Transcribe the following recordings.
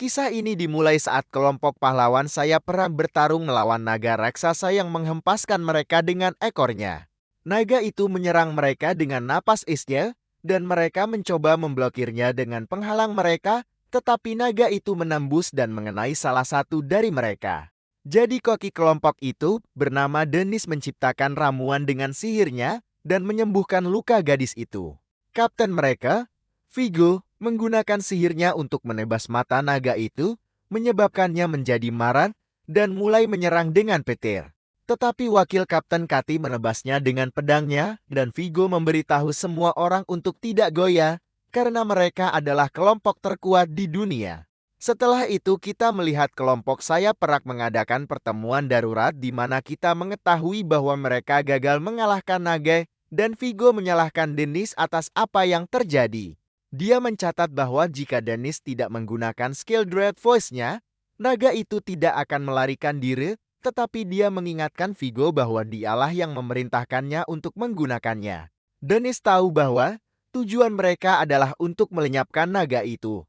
Kisah ini dimulai saat kelompok pahlawan sayap perang bertarung melawan naga raksasa yang menghempaskan mereka dengan ekornya. Naga itu menyerang mereka dengan napas isnya, dan mereka mencoba memblokirnya dengan penghalang mereka, tetapi naga itu menembus dan mengenai salah satu dari mereka. Jadi koki kelompok itu, bernama Dennis, menciptakan ramuan dengan sihirnya dan menyembuhkan luka gadis itu. Kapten mereka, Vigo, menggunakan sihirnya untuk menebas mata naga itu, menyebabkannya menjadi marah dan mulai menyerang dengan petir. Tetapi wakil Kapten Kati menebasnya dengan pedangnya, dan Vigo memberitahu semua orang untuk tidak goyah, karena mereka adalah kelompok terkuat di dunia. Setelah itu kita melihat kelompok sayap perak mengadakan pertemuan darurat di mana kita mengetahui bahwa mereka gagal mengalahkan naga, dan Vigo menyalahkan Dennis atas apa yang terjadi. Dia mencatat bahwa jika Dennis tidak menggunakan skill Dread Voice-nya, naga itu tidak akan melarikan diri, tetapi dia mengingatkan Vigo bahwa dialah yang memerintahkannya untuk menggunakannya. Dennis tahu bahwa tujuan mereka adalah untuk melenyapkan naga itu.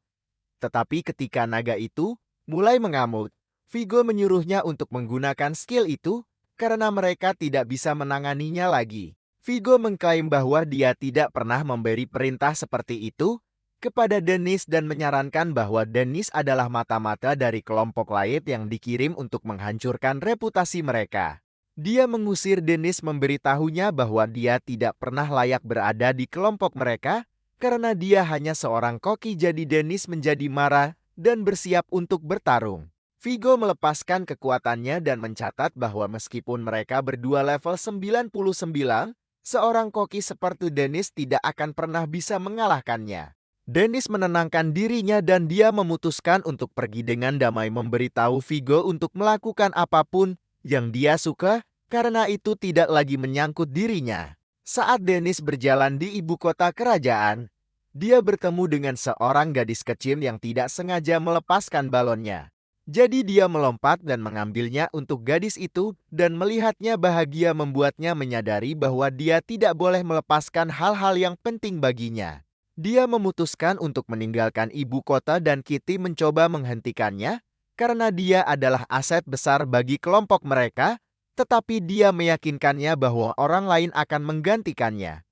Tetapi ketika naga itu mulai mengamuk, Vigo menyuruhnya untuk menggunakan skill itu karena mereka tidak bisa menanganinya lagi. Vigo mengklaim bahwa dia tidak pernah memberi perintah seperti itu kepada Dennis dan menyarankan bahwa Dennis adalah mata-mata dari kelompok lain yang dikirim untuk menghancurkan reputasi mereka. Dia mengusir Dennis, memberitahunya bahwa dia tidak pernah layak berada di kelompok mereka karena dia hanya seorang koki. Jadi Dennis menjadi marah dan bersiap untuk bertarung. Vigo melepaskan kekuatannya dan mencatat bahwa meskipun mereka berdua level 99, seorang koki seperti Dennis tidak akan pernah bisa mengalahkannya. Dennis menenangkan dirinya dan dia memutuskan untuk pergi dengan damai, memberitahu Vigo untuk melakukan apapun yang dia suka karena itu tidak lagi menyangkut dirinya. Saat Dennis berjalan di ibu kota kerajaan, dia bertemu dengan seorang gadis kecil yang tidak sengaja melepaskan balonnya. Jadi dia melompat dan mengambilnya untuk gadis itu, dan melihatnya bahagia membuatnya menyadari bahwa dia tidak boleh melepaskan hal-hal yang penting baginya. Dia memutuskan untuk meninggalkan ibu kota dan Kitty mencoba menghentikannya karena dia adalah aset besar bagi kelompok mereka, tetapi dia meyakinkannya bahwa orang lain akan menggantikannya.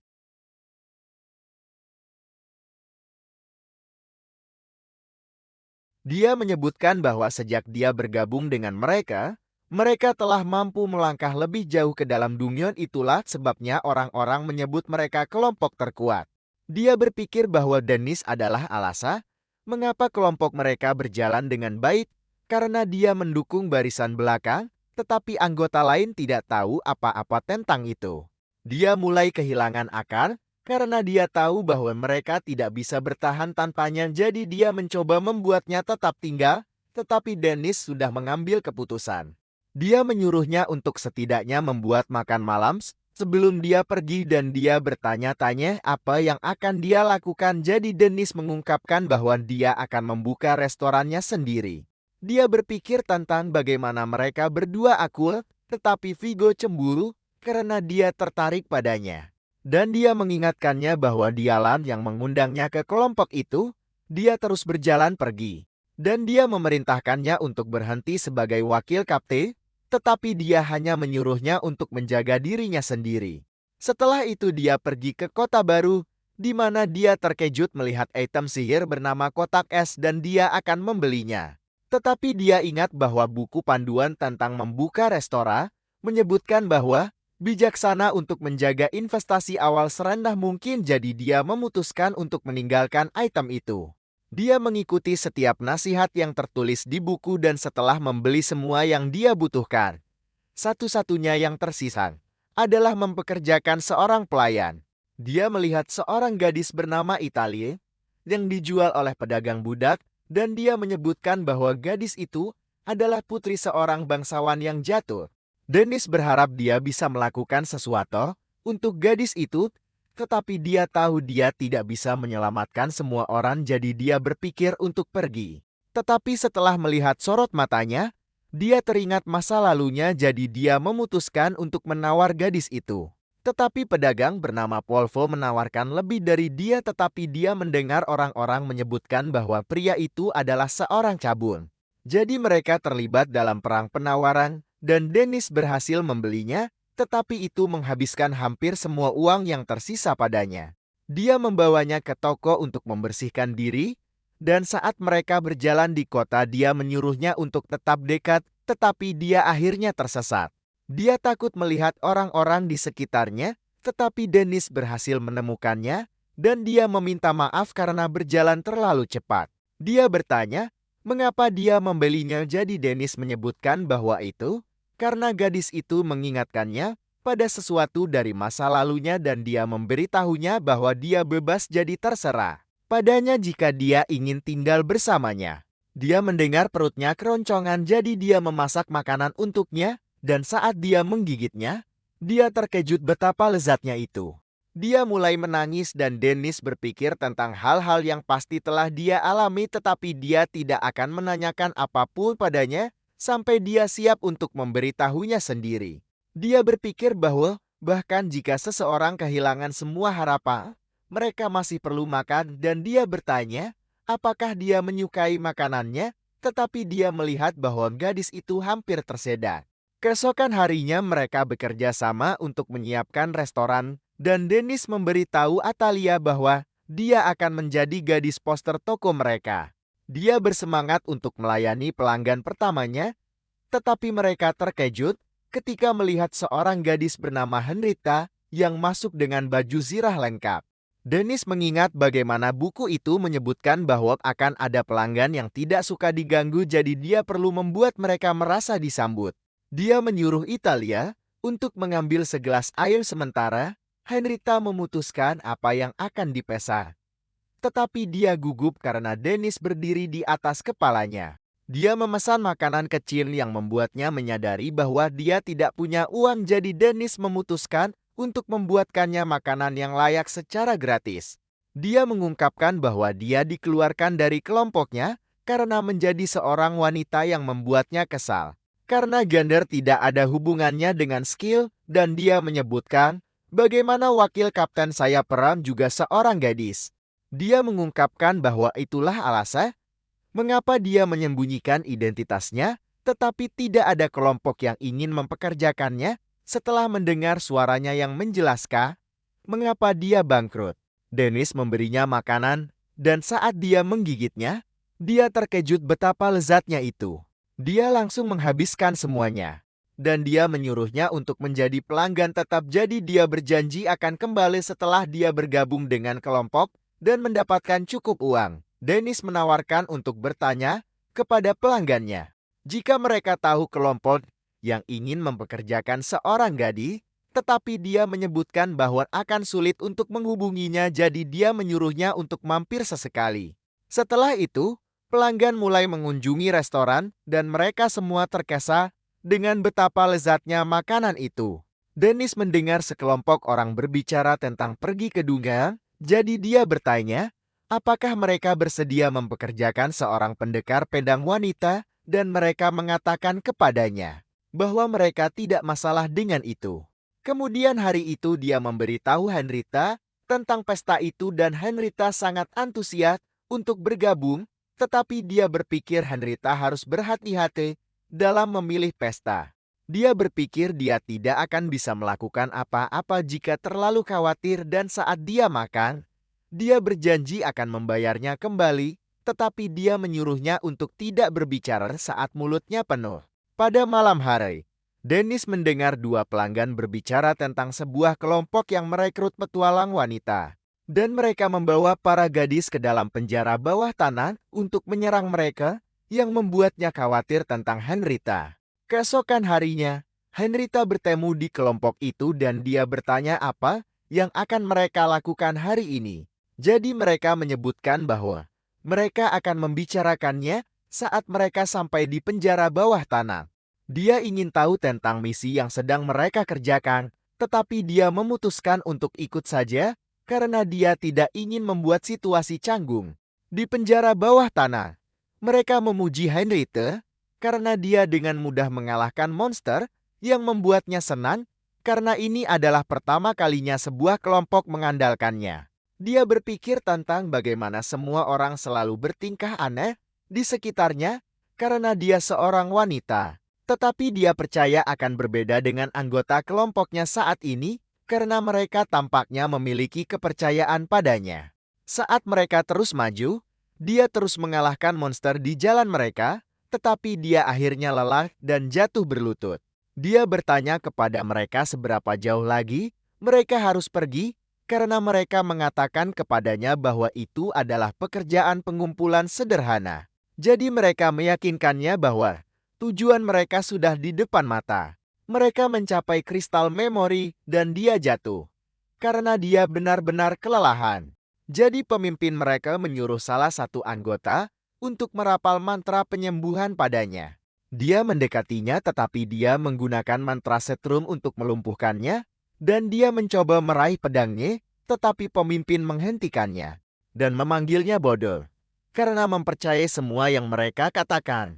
Dia menyebutkan bahwa sejak dia bergabung dengan mereka, mereka telah mampu melangkah lebih jauh ke dalam dunia. Itulah sebabnya orang-orang menyebut mereka kelompok terkuat. Dia berpikir bahwa Dennis adalah alasan mengapa kelompok mereka berjalan dengan baik, karena dia mendukung barisan belakang, tetapi anggota lain tidak tahu apa-apa tentang itu. Dia mulai kehilangan akal, karena dia tahu bahwa mereka tidak bisa bertahan tanpanya, jadi dia mencoba membuatnya tetap tinggal, tetapi Dennis sudah mengambil keputusan. Dia menyuruhnya untuk setidaknya membuat makan malam sebelum dia pergi, dan dia bertanya-tanya apa yang akan dia lakukan. Jadi Dennis mengungkapkan bahwa dia akan membuka restorannya sendiri. Dia berpikir tentang bagaimana mereka berdua akur, tetapi Vigo cemburu karena dia tertarik padanya. Dan dia mengingatkannya bahwa dialah yang mengundangnya ke kelompok itu. Dia terus berjalan pergi. Dan dia memerintahkannya untuk berhenti sebagai wakil kapten, tetapi dia hanya menyuruhnya untuk menjaga dirinya sendiri. Setelah itu dia pergi ke kota baru, di mana dia terkejut melihat item sihir bernama kotak es dan dia akan membelinya. Tetapi dia ingat bahwa buku panduan tentang membuka restoran menyebutkan bahwa bijaksana untuk menjaga investasi awal serendah mungkin, jadi dia memutuskan untuk meninggalkan item itu. Dia mengikuti setiap nasihat yang tertulis di buku dan setelah membeli semua yang dia butuhkan, satu-satunya yang tersisa adalah mempekerjakan seorang pelayan. Dia melihat seorang gadis bernama Italia yang dijual oleh pedagang budak, dan dia menyebutkan bahwa gadis itu adalah putri seorang bangsawan yang jatuh. Dennis berharap dia bisa melakukan sesuatu untuk gadis itu, tetapi dia tahu dia tidak bisa menyelamatkan semua orang, jadi dia berpikir untuk pergi. Tetapi setelah melihat sorot matanya, dia teringat masa lalunya, jadi dia memutuskan untuk menawar gadis itu. Tetapi pedagang bernama Polvo menawarkan lebih dari dia, tetapi dia mendengar orang-orang menyebutkan bahwa pria itu adalah seorang cabul. Jadi mereka terlibat dalam perang penawaran dan Dennis berhasil membelinya, tetapi itu menghabiskan hampir semua uang yang tersisa padanya. Dia membawanya ke toko untuk membersihkan diri, dan saat mereka berjalan di kota dia menyuruhnya untuk tetap dekat, tetapi dia akhirnya tersesat. Dia takut melihat orang-orang di sekitarnya, tetapi Dennis berhasil menemukannya, dan dia meminta maaf karena berjalan terlalu cepat. Dia bertanya, mengapa dia membelinya, jadi Dennis menyebutkan bahwa itu karena gadis itu mengingatkannya pada sesuatu dari masa lalunya dan dia memberitahunya bahwa dia bebas, jadi terserah padanya jika dia ingin tinggal bersamanya. Dia mendengar perutnya keroncongan, jadi dia memasak makanan untuknya, dan saat dia menggigitnya, dia terkejut betapa lezatnya itu. Dia mulai menangis dan Dennis berpikir tentang hal-hal yang pasti telah dia alami, tetapi dia tidak akan menanyakan apapun padanya sampai dia siap untuk memberitahunya sendiri. Dia berpikir bahwa bahkan jika seseorang kehilangan semua harapan, mereka masih perlu makan, dan dia bertanya apakah dia menyukai makanannya, tetapi dia melihat bahwa gadis itu hampir tersedak. Keesokan harinya mereka bekerja sama untuk menyiapkan restoran dan Dennis memberitahu Atalia bahwa dia akan menjadi gadis poster toko mereka. Dia bersemangat untuk melayani pelanggan pertamanya, tetapi mereka terkejut ketika melihat seorang gadis bernama Henrietta yang masuk dengan baju zirah lengkap. Dennis mengingat bagaimana buku itu menyebutkan bahwa akan ada pelanggan yang tidak suka diganggu, jadi dia perlu membuat mereka merasa disambut. Dia menyuruh Italia untuk mengambil segelas air sementara Henrietta memutuskan apa yang akan dipesan. Tetapi dia gugup karena Dennis berdiri di atas kepalanya. Dia memesan makanan kecil yang membuatnya menyadari bahwa dia tidak punya uang, jadi Dennis memutuskan untuk membuatkannya makanan yang layak secara gratis. Dia mengungkapkan bahwa dia dikeluarkan dari kelompoknya karena menjadi seorang wanita yang membuatnya kesal. Karena gender tidak ada hubungannya dengan skill, dan dia menyebutkan bagaimana wakil kapten sayap perang juga seorang gadis. Dia mengungkapkan bahwa itulah alasan mengapa dia menyembunyikan identitasnya, tetapi tidak ada kelompok yang ingin mempekerjakannya. Setelah mendengar suaranya yang menjelaskan mengapa dia bangkrut, Dennis memberinya makanan, dan saat dia menggigitnya, dia terkejut betapa lezatnya itu. Dia langsung menghabiskan semuanya, dan dia menyuruhnya untuk menjadi pelanggan tetap, jadi dia berjanji akan kembali setelah dia bergabung dengan kelompok dan mendapatkan cukup uang. Dennis menawarkan untuk bertanya kepada pelanggannya jika mereka tahu kelompok yang ingin mempekerjakan seorang gadis, tetapi dia menyebutkan bahwa akan sulit untuk menghubunginya, jadi dia menyuruhnya untuk mampir sesekali. Setelah itu, pelanggan mulai mengunjungi restoran dan mereka semua terkesah dengan betapa lezatnya makanan itu. Dennis mendengar sekelompok orang berbicara tentang pergi ke Dunga, jadi dia bertanya, apakah mereka bersedia mempekerjakan seorang pendekar pedang wanita, dan mereka mengatakan kepadanya bahwa mereka tidak masalah dengan itu. Kemudian hari itu dia memberitahu Henrietta tentang pesta itu dan Henrietta sangat antusias untuk bergabung, tetapi dia berpikir Henrietta harus berhati-hati dalam memilih pesta. Dia berpikir dia tidak akan bisa melakukan apa-apa jika terlalu khawatir, dan saat dia makan, dia berjanji akan membayarnya kembali, tetapi dia menyuruhnya untuk tidak berbicara saat mulutnya penuh. Pada malam hari, Dennis mendengar dua pelanggan berbicara tentang sebuah kelompok yang merekrut petualang wanita. Dan mereka membawa para gadis ke dalam penjara bawah tanah untuk menyerang mereka, yang membuatnya khawatir tentang Henrietta. Keesokan harinya, Henrietta bertemu di kelompok itu dan dia bertanya apa yang akan mereka lakukan hari ini. Jadi mereka menyebutkan bahwa mereka akan membicarakannya saat mereka sampai di penjara bawah tanah. Dia ingin tahu tentang misi yang sedang mereka kerjakan, tetapi dia memutuskan untuk ikut saja karena dia tidak ingin membuat situasi canggung. Di penjara bawah tanah, mereka memuji Henrietta karena dia dengan mudah mengalahkan monster yang membuatnya senang, karena ini adalah pertama kalinya sebuah kelompok mengandalkannya. Dia berpikir tentang bagaimana semua orang selalu bertingkah aneh di sekitarnya karena dia seorang wanita. Tetapi dia percaya akan berbeda dengan anggota kelompoknya saat ini karena mereka tampaknya memiliki kepercayaan padanya. Saat mereka terus maju, dia terus mengalahkan monster di jalan mereka, tetapi dia akhirnya lelah dan jatuh berlutut. Dia bertanya kepada mereka seberapa jauh lagi mereka harus pergi, karena mereka mengatakan kepadanya bahwa itu adalah pekerjaan pengumpulan sederhana. Jadi mereka meyakinkannya bahwa tujuan mereka sudah di depan mata. Mereka mencapai kristal memori dan dia jatuh. Karena dia benar-benar kelelahan. Jadi pemimpin mereka menyuruh salah satu anggota untuk merapal mantra penyembuhan padanya. Dia mendekatinya tetapi dia menggunakan mantra setrum untuk melumpuhkannya, dan dia mencoba meraih pedangnya, tetapi pemimpin menghentikannya dan memanggilnya bodoh karena mempercayai semua yang mereka katakan.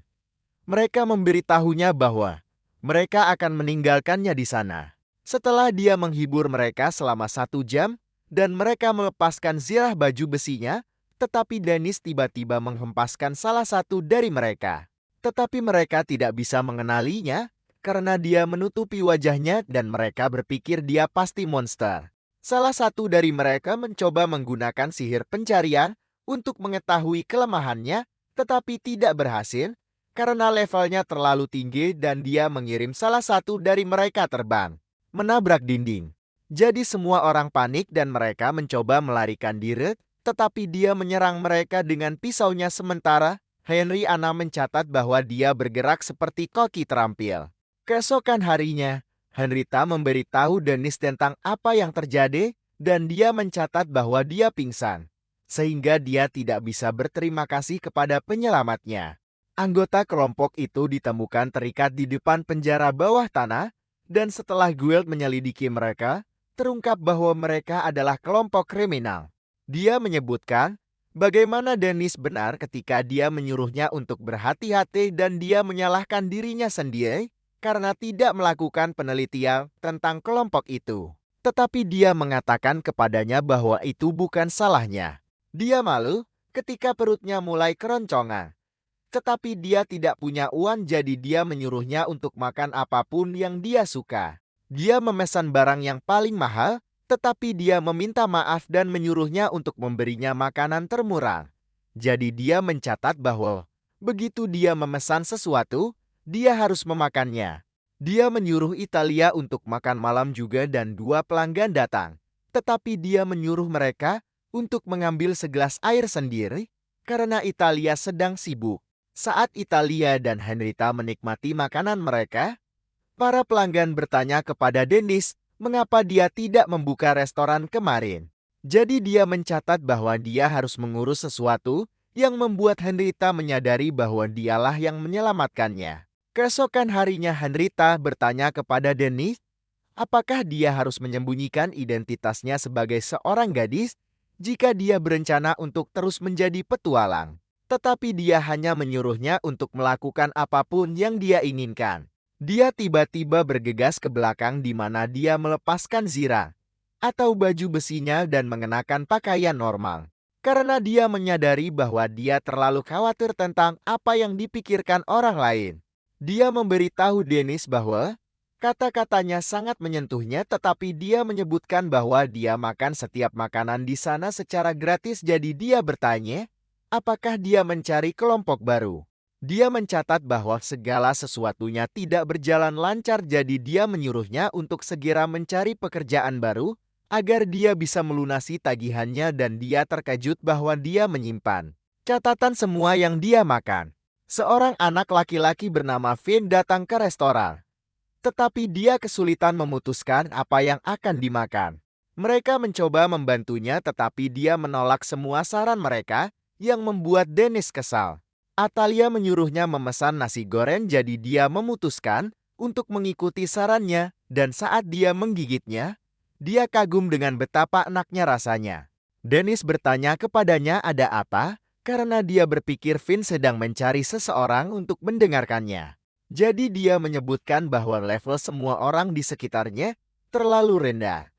Mereka memberitahunya bahwa mereka akan meninggalkannya di sana. Setelah dia menghibur mereka selama 1 jam dan mereka melepaskan zirah baju besinya, tetapi Dennis tiba-tiba menghempaskan salah satu dari mereka. Tetapi mereka tidak bisa mengenalinya karena dia menutupi wajahnya dan mereka berpikir dia pasti monster. Salah satu dari mereka mencoba menggunakan sihir pencarian untuk mengetahui kelemahannya, tetapi tidak berhasil karena levelnya terlalu tinggi dan dia mengirim salah satu dari mereka terbang, menabrak dinding. Jadi semua orang panik dan mereka mencoba melarikan diri, tetapi dia menyerang mereka dengan pisaunya sementara Henry Anna mencatat bahwa dia bergerak seperti koki terampil. Keesokan harinya, Henrietta memberitahu Dennis tentang apa yang terjadi dan dia mencatat bahwa dia pingsan, sehingga dia tidak bisa berterima kasih kepada penyelamatnya. Anggota kelompok itu ditemukan terikat di depan penjara bawah tanah dan setelah Guild menyelidiki mereka, terungkap bahwa mereka adalah kelompok kriminal. Dia menyebutkan bagaimana Dennis benar ketika dia menyuruhnya untuk berhati-hati dan dia menyalahkan dirinya sendiri karena tidak melakukan penelitian tentang kelompok itu. Tetapi dia mengatakan kepadanya bahwa itu bukan salahnya. Dia malu ketika perutnya mulai keroncongan. Tetapi dia tidak punya uang jadi dia menyuruhnya untuk makan apapun yang dia suka. Dia memesan barang yang paling mahal, tetapi dia meminta maaf dan menyuruhnya untuk memberinya makanan termurah. Jadi dia mencatat bahwa begitu dia memesan sesuatu, dia harus memakannya. Dia menyuruh Italia untuk makan malam juga dan 2 pelanggan datang. Tetapi dia menyuruh mereka untuk mengambil segelas air sendiri karena Italia sedang sibuk. Saat Italia dan Henrietta menikmati makanan mereka, para pelanggan bertanya kepada Dennis mengapa dia tidak membuka restoran kemarin. Jadi dia mencatat bahwa dia harus mengurus sesuatu yang membuat Henrietta menyadari bahwa dialah yang menyelamatkannya. Keesokan harinya Henrietta bertanya kepada Dennis, apakah dia harus menyembunyikan identitasnya sebagai seorang gadis jika dia berencana untuk terus menjadi petualang. Tetapi dia hanya menyuruhnya untuk melakukan apapun yang dia inginkan. Dia tiba-tiba bergegas ke belakang di mana dia melepaskan zirah atau baju besinya dan mengenakan pakaian normal. Karena dia menyadari bahwa dia terlalu khawatir tentang apa yang dipikirkan orang lain. Dia memberitahu Dennis bahwa kata-katanya sangat menyentuhnya tetapi dia menyebutkan bahwa dia makan setiap makanan di sana secara gratis jadi dia bertanya, apakah dia mencari kelompok baru? Dia mencatat bahwa segala sesuatunya tidak berjalan lancar jadi dia menyuruhnya untuk segera mencari pekerjaan baru agar dia bisa melunasi tagihannya dan dia terkejut bahwa dia menyimpan catatan semua yang dia makan. Seorang anak laki-laki bernama Finn datang ke restoran. Tetapi dia kesulitan memutuskan apa yang akan dimakan. Mereka mencoba membantunya tetapi dia menolak semua saran mereka yang membuat Dennis kesal. Atalia menyuruhnya memesan nasi goreng jadi dia memutuskan untuk mengikuti sarannya dan saat dia menggigitnya, dia kagum dengan betapa enaknya rasanya. Dennis bertanya kepadanya ada apa karena dia berpikir Finn sedang mencari seseorang untuk mendengarkannya. Jadi dia menyebutkan bahwa level semua orang di sekitarnya terlalu rendah.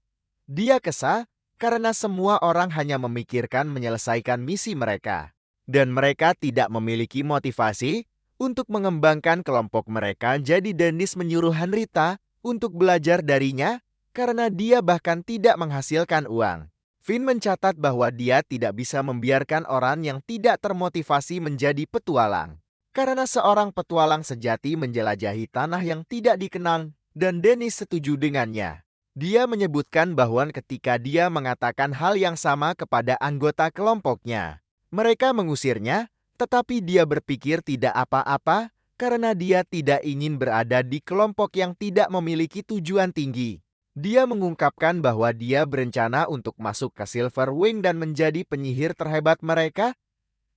Dia kesal karena semua orang hanya memikirkan menyelesaikan misi mereka. Dan mereka tidak memiliki motivasi untuk mengembangkan kelompok mereka. Jadi Dennis menyuruh Henrietta untuk belajar darinya karena dia bahkan tidak menghasilkan uang. Finn mencatat bahwa dia tidak bisa membiarkan orang yang tidak termotivasi menjadi petualang. Karena seorang petualang sejati menjelajahi tanah yang tidak dikenal, dan Dennis setuju dengannya. Dia menyebutkan bahwa ketika dia mengatakan hal yang sama kepada anggota kelompoknya, mereka mengusirnya, tetapi dia berpikir tidak apa-apa karena dia tidak ingin berada di kelompok yang tidak memiliki tujuan tinggi. Dia mengungkapkan bahwa dia berencana untuk masuk ke Silver Wing dan menjadi penyihir terhebat mereka,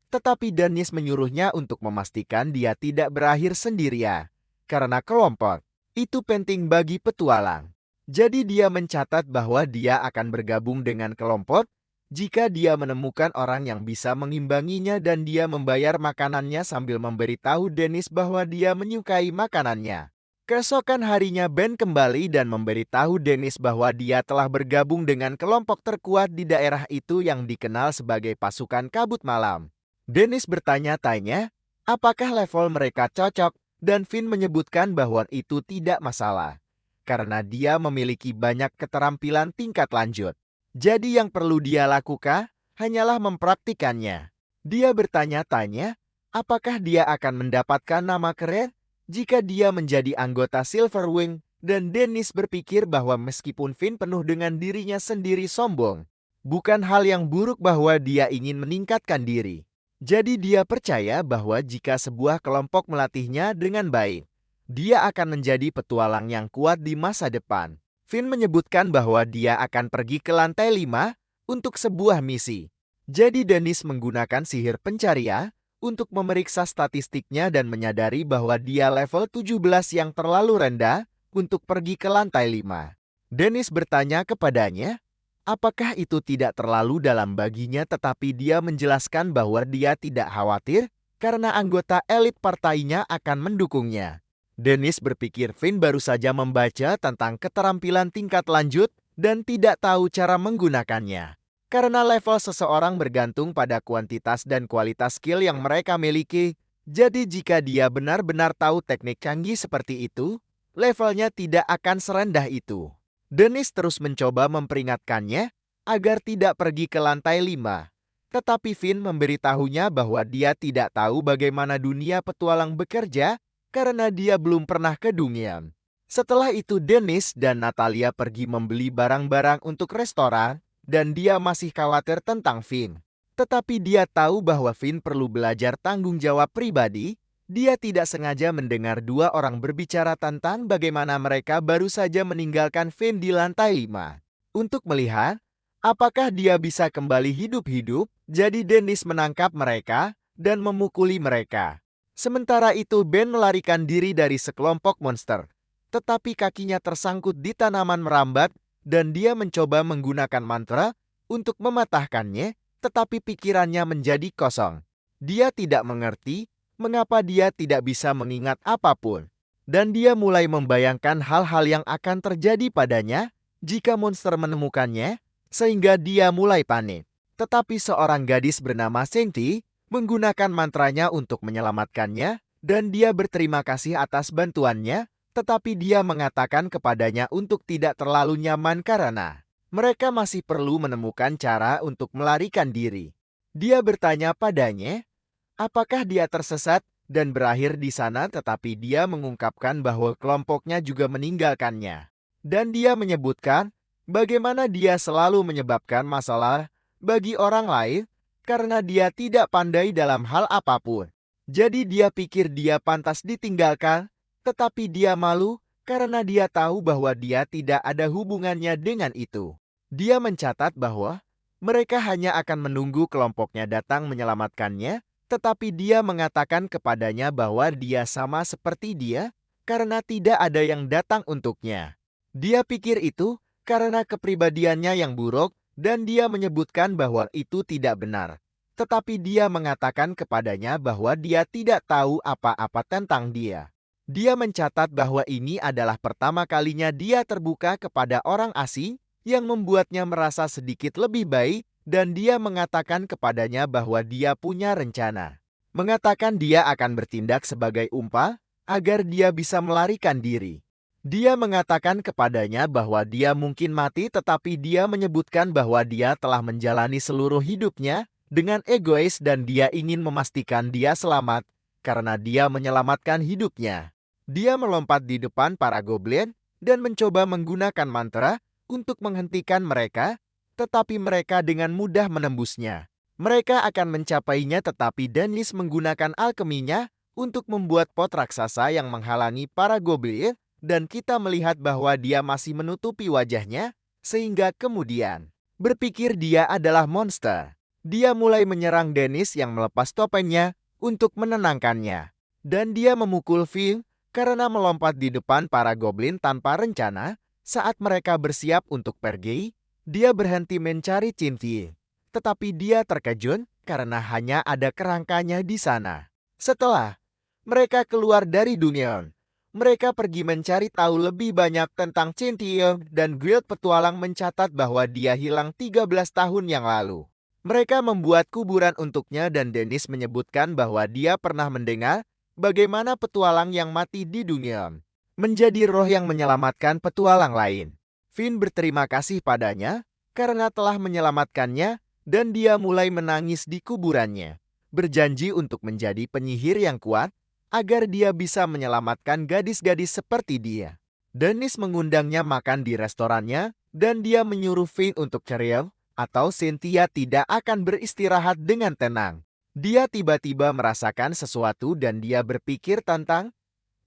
tetapi Dennis menyuruhnya untuk memastikan dia tidak berakhir sendirian, karena kelompok itu penting bagi petualang. Jadi dia mencatat bahwa dia akan bergabung dengan kelompok jika dia menemukan orang yang bisa mengimbanginya dan dia membayar makanannya sambil memberitahu Dennis bahwa dia menyukai makanannya. Keesokan harinya Ben kembali dan memberitahu Dennis bahwa dia telah bergabung dengan kelompok terkuat di daerah itu yang dikenal sebagai pasukan kabut malam. Dennis bertanya-tanya apakah level mereka cocok dan Finn menyebutkan bahwa itu tidak masalah karena dia memiliki banyak keterampilan tingkat lanjut. Jadi yang perlu dia lakukan hanyalah mempraktikannya. Dia bertanya-tanya apakah dia akan mendapatkan nama keren jika dia menjadi anggota Silver Wing, dan Dennis berpikir bahwa meskipun Finn penuh dengan dirinya sendiri sombong, bukan hal yang buruk bahwa dia ingin meningkatkan diri. Jadi dia percaya bahwa jika sebuah kelompok melatihnya dengan baik, dia akan menjadi petualang yang kuat di masa depan. Finn menyebutkan bahwa dia akan pergi ke lantai 5 untuk sebuah misi. Jadi Dennis menggunakan sihir pencarian untuk memeriksa statistiknya dan menyadari bahwa dia level 17 yang terlalu rendah untuk pergi ke lantai 5. Dennis bertanya kepadanya, apakah itu tidak terlalu dalam baginya, tetapi dia menjelaskan bahwa dia tidak khawatir karena anggota elit partainya akan mendukungnya. Dennis berpikir Finn baru saja membaca tentang keterampilan tingkat lanjut dan tidak tahu cara menggunakannya. Karena level seseorang bergantung pada kuantitas dan kualitas skill yang mereka miliki, jadi jika dia benar-benar tahu teknik canggih seperti itu, levelnya tidak akan serendah itu. Dennis terus mencoba memperingatkannya agar tidak pergi ke lantai 5. Tetapi Finn memberitahunya bahwa dia tidak tahu bagaimana dunia petualang bekerja karena dia belum pernah ke dunia. Setelah itu Dennis dan Natalia pergi membeli barang-barang untuk restoran, dan dia masih khawatir tentang Finn. Tetapi dia tahu bahwa Finn perlu belajar tanggung jawab pribadi. Dia tidak sengaja mendengar dua orang berbicara tentang bagaimana mereka baru saja meninggalkan Finn di lantai 5. Untuk melihat apakah dia bisa kembali hidup-hidup, jadi Dennis menangkap mereka dan memukuli mereka. Sementara itu Ben melarikan diri dari sekelompok monster. Tetapi kakinya tersangkut di tanaman merambat, dan dia mencoba menggunakan mantra untuk mematahkannya, tetapi pikirannya menjadi kosong. Dia tidak mengerti mengapa dia tidak bisa mengingat apapun. Dan dia mulai membayangkan hal-hal yang akan terjadi padanya jika monster menemukannya, sehingga dia mulai panik. Tetapi seorang gadis bernama Senti menggunakan mantranya untuk menyelamatkannya, dan dia berterima kasih atas bantuannya. Tetapi dia mengatakan kepadanya untuk tidak terlalu nyaman karena mereka masih perlu menemukan cara untuk melarikan diri. Dia bertanya padanya, apakah dia tersesat dan berakhir di sana, tetapi dia mengungkapkan bahwa kelompoknya juga meninggalkannya. Dan dia menyebutkan bagaimana dia selalu menyebabkan masalah bagi orang lain karena dia tidak pandai dalam hal apapun. Jadi dia pikir dia pantas ditinggalkan, tetapi dia malu karena dia tahu bahwa dia tidak ada hubungannya dengan itu. Dia mencatat bahwa mereka hanya akan menunggu kelompoknya datang menyelamatkannya, tetapi dia mengatakan kepadanya bahwa dia sama seperti dia karena tidak ada yang datang untuknya. Dia pikir itu karena kepribadiannya yang buruk, dan dia menyebutkan bahwa itu tidak benar. Tetapi dia mengatakan kepadanya bahwa dia tidak tahu apa-apa tentang dia. Dia mencatat bahwa ini adalah pertama kalinya dia terbuka kepada orang asing yang membuatnya merasa sedikit lebih baik dan dia mengatakan kepadanya bahwa dia punya rencana. Mengatakan dia akan bertindak sebagai umpa agar dia bisa melarikan diri. Dia mengatakan kepadanya bahwa dia mungkin mati tetapi dia menyebutkan bahwa dia telah menjalani seluruh hidupnya dengan egois dan dia ingin memastikan dia selamat karena dia menyelamatkan hidupnya. Dia melompat di depan para goblin dan mencoba menggunakan mantra untuk menghentikan mereka, tetapi mereka dengan mudah menembusnya. Mereka akan mencapainya tetapi Dennis menggunakan alkeminya untuk membuat pot raksasa yang menghalangi para goblin dan kita melihat bahwa dia masih menutupi wajahnya sehingga kemudian berpikir dia adalah monster. Dia mulai menyerang Dennis yang melepas topengnya untuk menenangkannya. Dan dia memukul Finn karena melompat di depan para goblin tanpa rencana. Saat mereka bersiap untuk pergi, dia berhenti mencari Cynthia. Tetapi dia terkejut karena hanya ada kerangkanya di sana. Setelah mereka keluar dari Dungeon, mereka pergi mencari tahu lebih banyak tentang Cynthia dan Guild Petualang mencatat bahwa dia hilang 13 tahun yang lalu. Mereka membuat kuburan untuknya dan Dennis menyebutkan bahwa dia pernah mendengar bagaimana petualang yang mati di Dungeon menjadi roh yang menyelamatkan petualang lain. Finn berterima kasih padanya karena telah menyelamatkannya dan dia mulai menangis di kuburannya, berjanji untuk menjadi penyihir yang kuat agar dia bisa menyelamatkan gadis-gadis seperti dia. Dennis mengundangnya makan di restorannya dan dia menyuruh Finn untuk ceria atau Cynthia tidak akan beristirahat dengan tenang. Dia tiba-tiba merasakan sesuatu dan dia berpikir tentang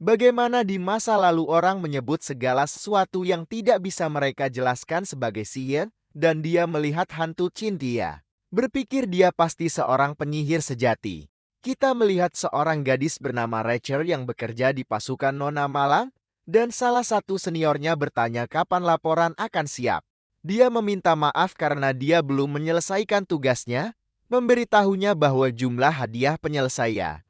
bagaimana di masa lalu orang menyebut segala sesuatu yang tidak bisa mereka jelaskan sebagai sihir dan dia melihat hantu Cynthia. Berpikir dia pasti seorang penyihir sejati. Kita melihat seorang gadis bernama Rachel yang bekerja di pasukan Nona Malang dan salah satu seniornya bertanya kapan laporan akan siap. Dia meminta maaf karena dia belum menyelesaikan tugasnya, memberitahunya bahwa jumlah hadiah penyelesaian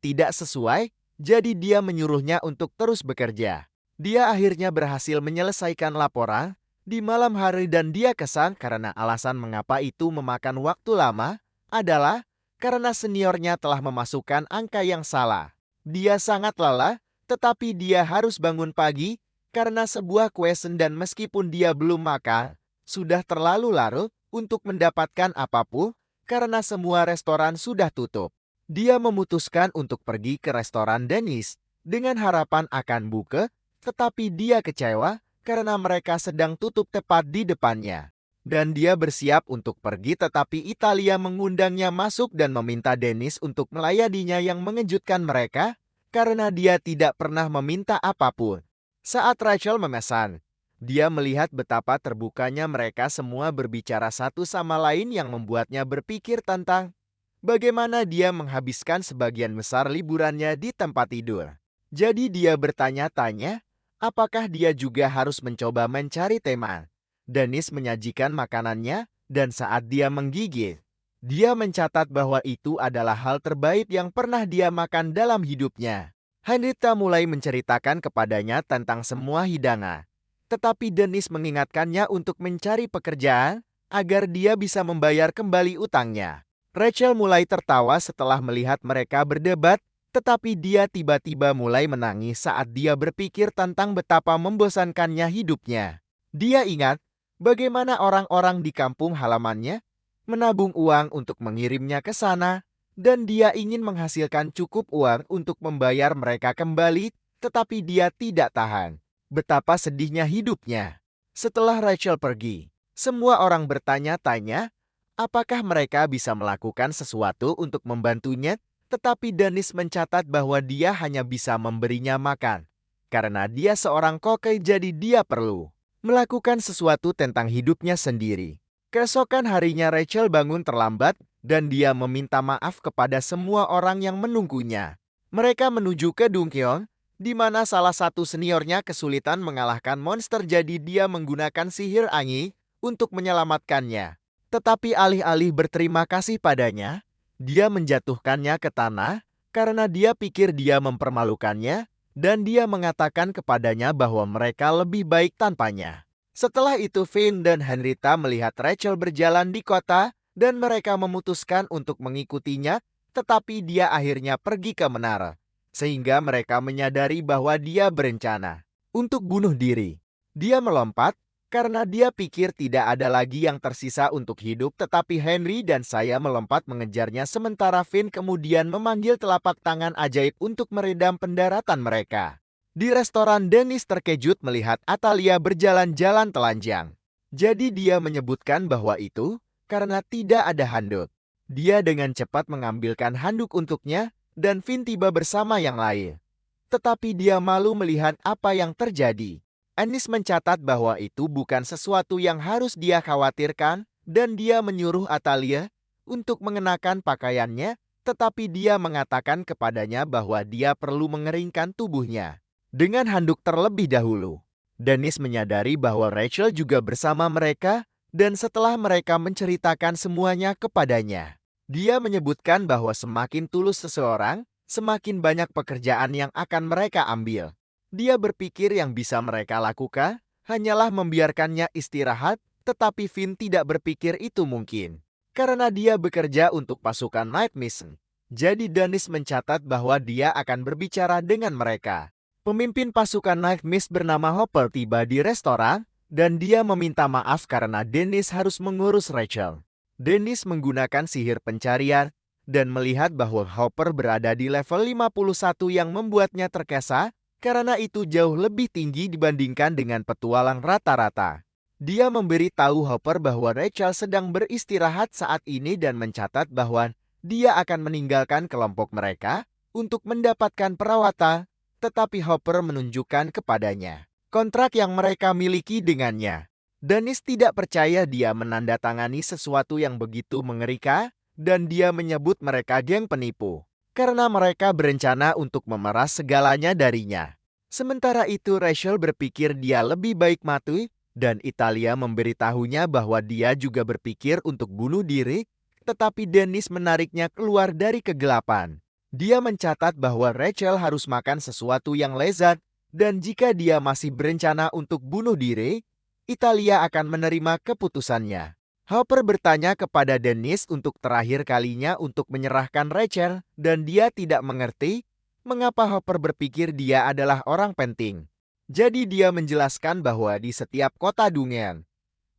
tidak sesuai, jadi dia menyuruhnya untuk terus bekerja. Dia akhirnya berhasil menyelesaikan laporan di malam hari dan dia kesal karena alasan mengapa itu memakan waktu lama adalah karena seniornya telah memasukkan angka yang salah. Dia sangat lelah, tetapi dia harus bangun pagi karena sebuah kuesen dan meskipun dia belum makan, sudah terlalu larut untuk mendapatkan apapun karena semua restoran sudah tutup. Dia memutuskan untuk pergi ke restoran Dennis dengan harapan akan buka, tetapi dia kecewa karena mereka sedang tutup tepat di depannya. Dan dia bersiap untuk pergi tetapi Italia mengundangnya masuk dan meminta Dennis untuk melayaninya yang mengejutkan mereka karena dia tidak pernah meminta apapun. Saat Rachel memesan, dia melihat betapa terbukanya mereka semua berbicara satu sama lain yang membuatnya berpikir tentang bagaimana dia menghabiskan sebagian besar liburannya di tempat tidur. Jadi dia bertanya-tanya, apakah dia juga harus mencoba mencari teman. Dennis menyajikan makanannya dan saat dia menggigit, dia mencatat bahwa itu adalah hal terbaik yang pernah dia makan dalam hidupnya. Henrietta mulai menceritakan kepadanya tentang semua hidangan. Tetapi Dennis mengingatkannya untuk mencari pekerjaan agar dia bisa membayar kembali utangnya. Rachel mulai tertawa setelah melihat mereka berdebat, tetapi dia tiba-tiba mulai menangis saat dia berpikir tentang betapa membosankannya hidupnya. Dia ingat bagaimana orang-orang di kampung halamannya menabung uang untuk mengirimnya ke sana, dan dia ingin menghasilkan cukup uang untuk membayar mereka kembali, tetapi dia tidak tahan. Betapa sedihnya hidupnya. Setelah Rachel pergi, semua orang bertanya-tanya apakah mereka bisa melakukan sesuatu untuk membantunya, tetapi Dennis mencatat bahwa dia hanya bisa memberinya makan. Karena dia seorang koki jadi dia perlu melakukan sesuatu tentang hidupnya sendiri. Keesokan harinya Rachel bangun terlambat dan dia meminta maaf kepada semua orang yang menunggunya. Mereka menuju ke Dongkyeong, di mana salah satu seniornya kesulitan mengalahkan monster jadi dia menggunakan sihir angin untuk menyelamatkannya. Tetapi alih-alih berterima kasih padanya, dia menjatuhkannya ke tanah karena dia pikir dia mempermalukannya dan dia mengatakan kepadanya bahwa mereka lebih baik tanpanya. Setelah itu Finn dan Henrietta melihat Rachel berjalan di kota dan mereka memutuskan untuk mengikutinya, tetapi dia akhirnya pergi ke menara. Sehingga mereka menyadari bahwa dia berencana untuk bunuh diri. Dia melompat karena dia pikir tidak ada lagi yang tersisa untuk hidup, tetapi Henry dan saya melompat mengejarnya sementara Finn kemudian memanggil telapak tangan ajaib untuk meredam pendaratan mereka. Di restoran, Dennis terkejut melihat Atalia berjalan-jalan telanjang. Jadi dia menyebutkan bahwa itu karena tidak ada handuk. Dia dengan cepat mengambilkan handuk untuknya dan Finn tiba bersama yang lain. Tetapi dia malu melihat apa yang terjadi. Anis mencatat bahwa itu bukan sesuatu yang harus dia khawatirkan dan dia menyuruh Atalia untuk mengenakan pakaiannya, tetapi dia mengatakan kepadanya bahwa dia perlu mengeringkan tubuhnya dengan handuk terlebih dahulu. Dennis menyadari bahwa Rachel juga bersama mereka dan setelah mereka menceritakan semuanya kepadanya, dia menyebutkan bahwa semakin tulus seseorang, semakin banyak pekerjaan yang akan mereka ambil. Dia berpikir yang bisa mereka lakukan hanyalah membiarkannya istirahat, tetapi Finn tidak berpikir itu mungkin. Karena dia bekerja untuk pasukan Night Mission. Jadi Dennis mencatat bahwa dia akan berbicara dengan mereka. Pemimpin pasukan Night Mist bernama Hopper tiba di restoran, dan dia meminta maaf karena Dennis harus mengurus Rachel. Dennis menggunakan sihir pencarian, dan melihat bahwa Hopper berada di level 51 yang membuatnya terkesa, karena itu jauh lebih tinggi dibandingkan dengan petualang rata-rata. Dia memberi tahu Hopper bahwa Rachel sedang beristirahat saat ini dan mencatat bahwa dia akan meninggalkan kelompok mereka untuk mendapatkan perawatan, tetapi Hopper menunjukkan kepadanya kontrak yang mereka miliki dengannya. Dennis tidak percaya dia menandatangani sesuatu yang begitu mengerikan, dan dia menyebut mereka geng penipu karena mereka berencana untuk memeras segalanya darinya. Sementara itu Rachel berpikir dia lebih baik mati, dan Italia memberitahunya bahwa dia juga berpikir untuk bunuh diri, tetapi Dennis menariknya keluar dari kegelapan. Dia mencatat bahwa Rachel harus makan sesuatu yang lezat, dan jika dia masih berencana untuk bunuh diri, Italia akan menerima keputusannya. Hopper bertanya kepada Dennis untuk terakhir kalinya untuk menyerahkan Rachel, dan dia tidak mengerti mengapa Hopper berpikir dia adalah orang penting. Jadi dia menjelaskan bahwa di setiap kota Dungen,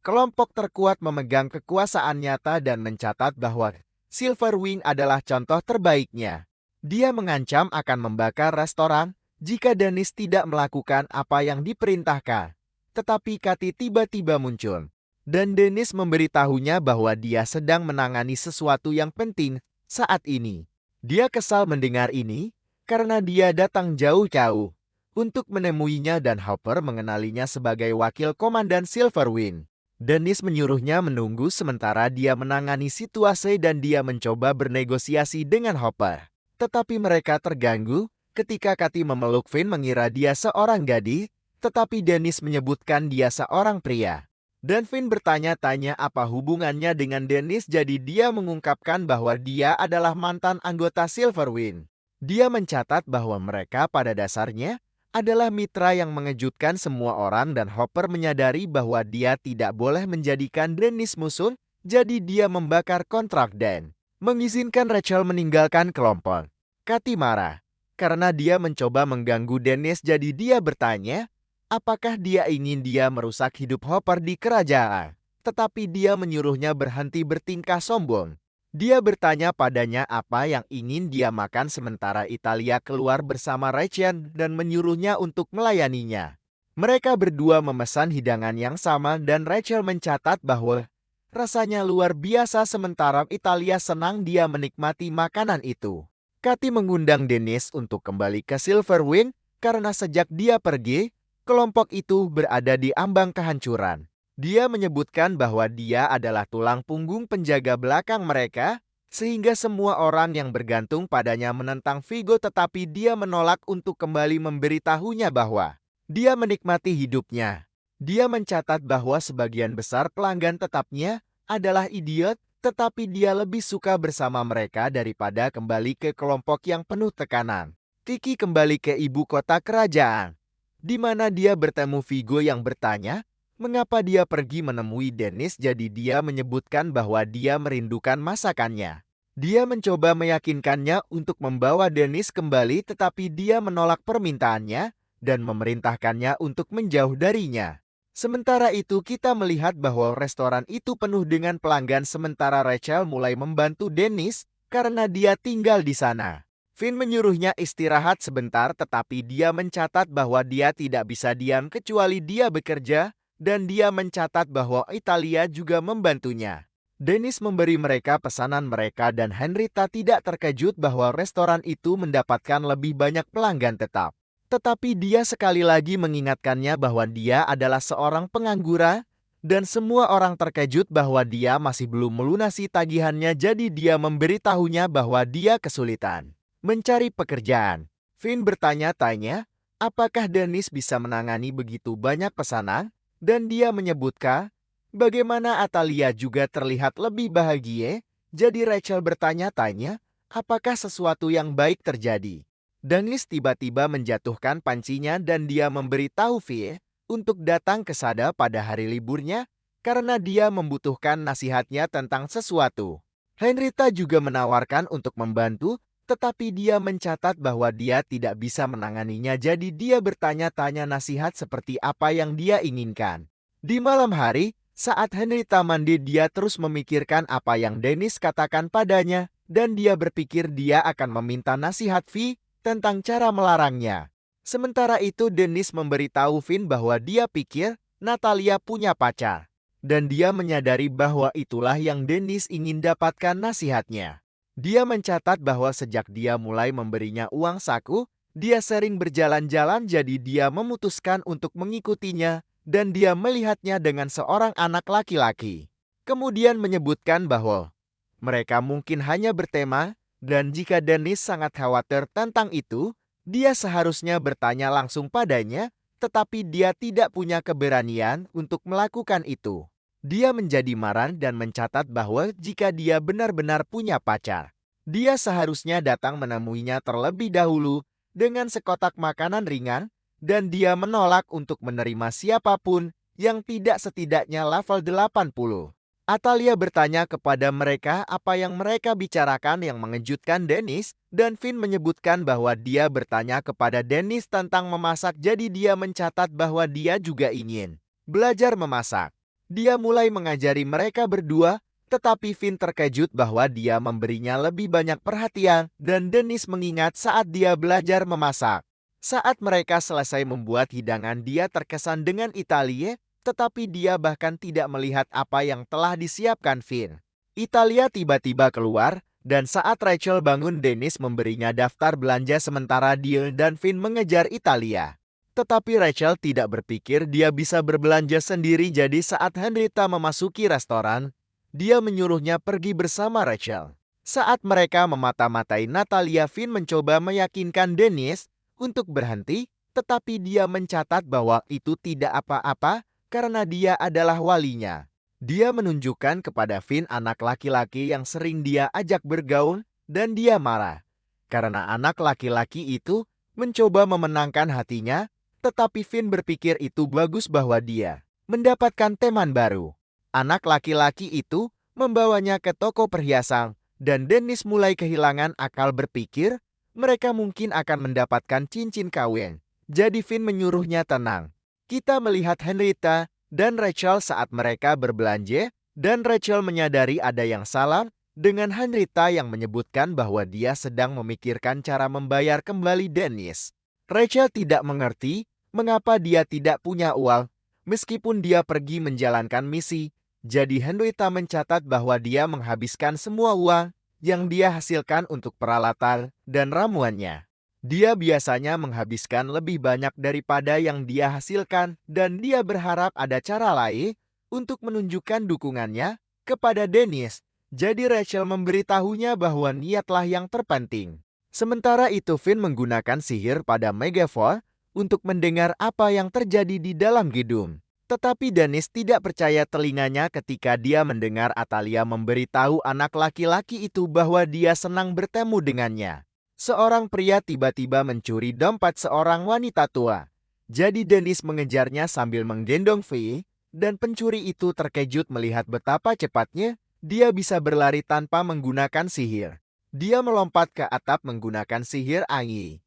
kelompok terkuat memegang kekuasaan nyata dan mencatat bahwa Silverwing adalah contoh terbaiknya. Dia mengancam akan membakar restoran jika Dennis tidak melakukan apa yang diperintahkan. Tetapi Katy tiba-tiba muncul. Dan Dennis memberitahunya bahwa dia sedang menangani sesuatu yang penting saat ini. Dia kesal mendengar ini karena dia datang jauh-jauh untuk menemuinya dan Hopper mengenalinya sebagai wakil komandan Silverwing. Dennis menyuruhnya menunggu sementara dia menangani situasi dan dia mencoba bernegosiasi dengan Hopper. Tetapi mereka terganggu ketika Katy memeluk Finn mengira dia seorang gadis, tetapi Dennis menyebutkan dia seorang pria. Dan Finn bertanya-tanya apa hubungannya dengan Dennis, jadi dia mengungkapkan bahwa dia adalah mantan anggota Silverwing. Dia mencatat bahwa mereka pada dasarnya adalah mitra yang mengejutkan semua orang dan Hopper menyadari bahwa dia tidak boleh menjadikan Dennis musuh, jadi dia membakar kontrak dan mengizinkan Rachel meninggalkan kelompok. Katy marah karena dia mencoba mengganggu Dennis, jadi dia bertanya apakah dia ingin dia merusak hidup Hopper di kerajaan. Tetapi dia menyuruhnya berhenti bertingkah sombong. Dia bertanya padanya apa yang ingin dia makan sementara Italia keluar bersama Rachel dan menyuruhnya untuk melayaninya. Mereka berdua memesan hidangan yang sama dan Rachel mencatat bahwa rasanya luar biasa sementara Italia senang dia menikmati makanan itu. Katy mengundang Dennis untuk kembali ke Silverwing karena sejak dia pergi, kelompok itu berada di ambang kehancuran. Dia menyebutkan bahwa dia adalah tulang punggung penjaga belakang mereka, sehingga semua orang yang bergantung padanya menentang Vigo, tetapi dia menolak untuk kembali memberitahunya bahwa dia menikmati hidupnya. Dia mencatat bahwa sebagian besar pelanggan tetapnya adalah idiot, tetapi dia lebih suka bersama mereka daripada kembali ke kelompok yang penuh tekanan. Kiki kembali ke ibu kota kerajaan, di mana dia bertemu Vigo yang bertanya mengapa dia pergi menemui Dennis. Jadi dia menyebutkan bahwa dia merindukan masakannya. Dia mencoba meyakinkannya untuk membawa Dennis kembali, tetapi dia menolak permintaannya dan memerintahkannya untuk menjauh darinya. Sementara itu kita melihat bahwa restoran itu penuh dengan pelanggan, sementara Rachel mulai membantu Dennis karena dia tinggal di sana. Finn menyuruhnya istirahat sebentar, tetapi dia mencatat bahwa dia tidak bisa diam kecuali dia bekerja, dan dia mencatat bahwa Italia juga membantunya. Dennis memberi mereka pesanan mereka dan Henrietta tidak terkejut bahwa restoran itu mendapatkan lebih banyak pelanggan tetap. Tetapi dia sekali lagi mengingatkannya bahwa dia adalah seorang pengangguran, dan semua orang terkejut bahwa dia masih belum melunasi tagihannya, jadi dia memberitahunya bahwa dia kesulitan mencari pekerjaan. Finn bertanya-tanya, apakah Dennis bisa menangani begitu banyak pesanan? Dan dia menyebutkan, bagaimana Atalia juga terlihat lebih bahagia. Jadi Rachel bertanya-tanya, apakah sesuatu yang baik terjadi? Dennis tiba-tiba menjatuhkan pancinya dan dia memberitahu Finn untuk datang ke Sada pada hari liburnya karena dia membutuhkan nasihatnya tentang sesuatu. Henrietta juga menawarkan untuk membantu, tetapi dia mencatat bahwa dia tidak bisa menanganinya, jadi dia bertanya-tanya nasihat seperti apa yang dia inginkan. Di malam hari, saat Henrietta mandi, dia terus memikirkan apa yang Dennis katakan padanya, dan dia berpikir dia akan meminta nasihat Vi tentang cara melarangnya. Sementara itu Dennis memberitahu Finn bahwa dia pikir Natalia punya pacar, dan dia menyadari bahwa itulah yang Dennis ingin dapatkan nasihatnya. Dia mencatat bahwa sejak dia mulai memberinya uang saku, dia sering berjalan-jalan, jadi dia memutuskan untuk mengikutinya dan dia melihatnya dengan seorang anak laki-laki. Kemudian menyebutkan bahwa mereka mungkin hanya bertema dan jika Dennis sangat khawatir tentang itu, dia seharusnya bertanya langsung padanya, tetapi dia tidak punya keberanian untuk melakukan itu. Dia menjadi marah dan mencatat bahwa jika dia benar-benar punya pacar, dia seharusnya datang menemuinya terlebih dahulu dengan sekotak makanan ringan, dan dia menolak untuk menerima siapapun yang tidak setidaknya level 80. Atalia bertanya kepada mereka apa yang mereka bicarakan yang mengejutkan Dennis, dan Finn menyebutkan bahwa dia bertanya kepada Dennis tentang memasak, jadi dia mencatat bahwa dia juga ingin belajar memasak. Dia mulai mengajari mereka berdua, tetapi Finn terkejut bahwa dia memberinya lebih banyak perhatian dan Dennis mengingat saat dia belajar memasak. Saat mereka selesai membuat hidangan, dia terkesan dengan Italia, tetapi dia bahkan tidak melihat apa yang telah disiapkan Finn. Italia tiba-tiba keluar, dan saat Rachel bangun, Dennis memberinya daftar belanja sementara dia dan Finn mengejar Italia. Tetapi Rachel tidak berpikir dia bisa berbelanja sendiri, jadi saat Henrietta memasuki restoran, dia menyuruhnya pergi bersama Rachel. Saat mereka memata-matai Natalia, Finn mencoba meyakinkan Dennis untuk berhenti, tetapi dia mencatat bahwa itu tidak apa-apa karena dia adalah walinya. Dia menunjukkan kepada Finn anak laki-laki yang sering dia ajak bergaul, dan dia marah karena anak laki-laki itu mencoba memenangkan hatinya. Tetapi Finn berpikir itu bagus bahwa dia mendapatkan teman baru. Anak laki-laki itu membawanya ke toko perhiasan, dan Dennis mulai kehilangan akal berpikir mereka mungkin akan mendapatkan cincin kawin. Jadi Finn menyuruhnya tenang. Kita melihat Henrietta dan Rachel saat mereka berbelanja, dan Rachel menyadari ada yang salah dengan Henrietta yang menyebutkan bahwa dia sedang memikirkan cara membayar kembali Dennis. Rachel tidak mengerti mengapa dia tidak punya uang, meskipun dia pergi menjalankan misi. Jadi Henrietta mencatat bahwa dia menghabiskan semua uang yang dia hasilkan untuk peralatan dan ramuannya. Dia biasanya menghabiskan lebih banyak daripada yang dia hasilkan, dan dia berharap ada cara lain untuk menunjukkan dukungannya kepada Dennis. Jadi Rachel memberitahunya bahwa niatlah yang terpenting. Sementara itu Finn menggunakan sihir pada Megaphone untuk mendengar apa yang terjadi di dalam gedung. Tetapi Dennis tidak percaya telinganya ketika dia mendengar Atalia memberitahu anak laki-laki itu bahwa dia senang bertemu dengannya. Seorang pria tiba-tiba mencuri dompet seorang wanita tua. Jadi Dennis mengejarnya sambil menggendong V, dan pencuri itu terkejut melihat betapa cepatnya dia bisa berlari tanpa menggunakan sihir. Dia melompat ke atap menggunakan sihir angin.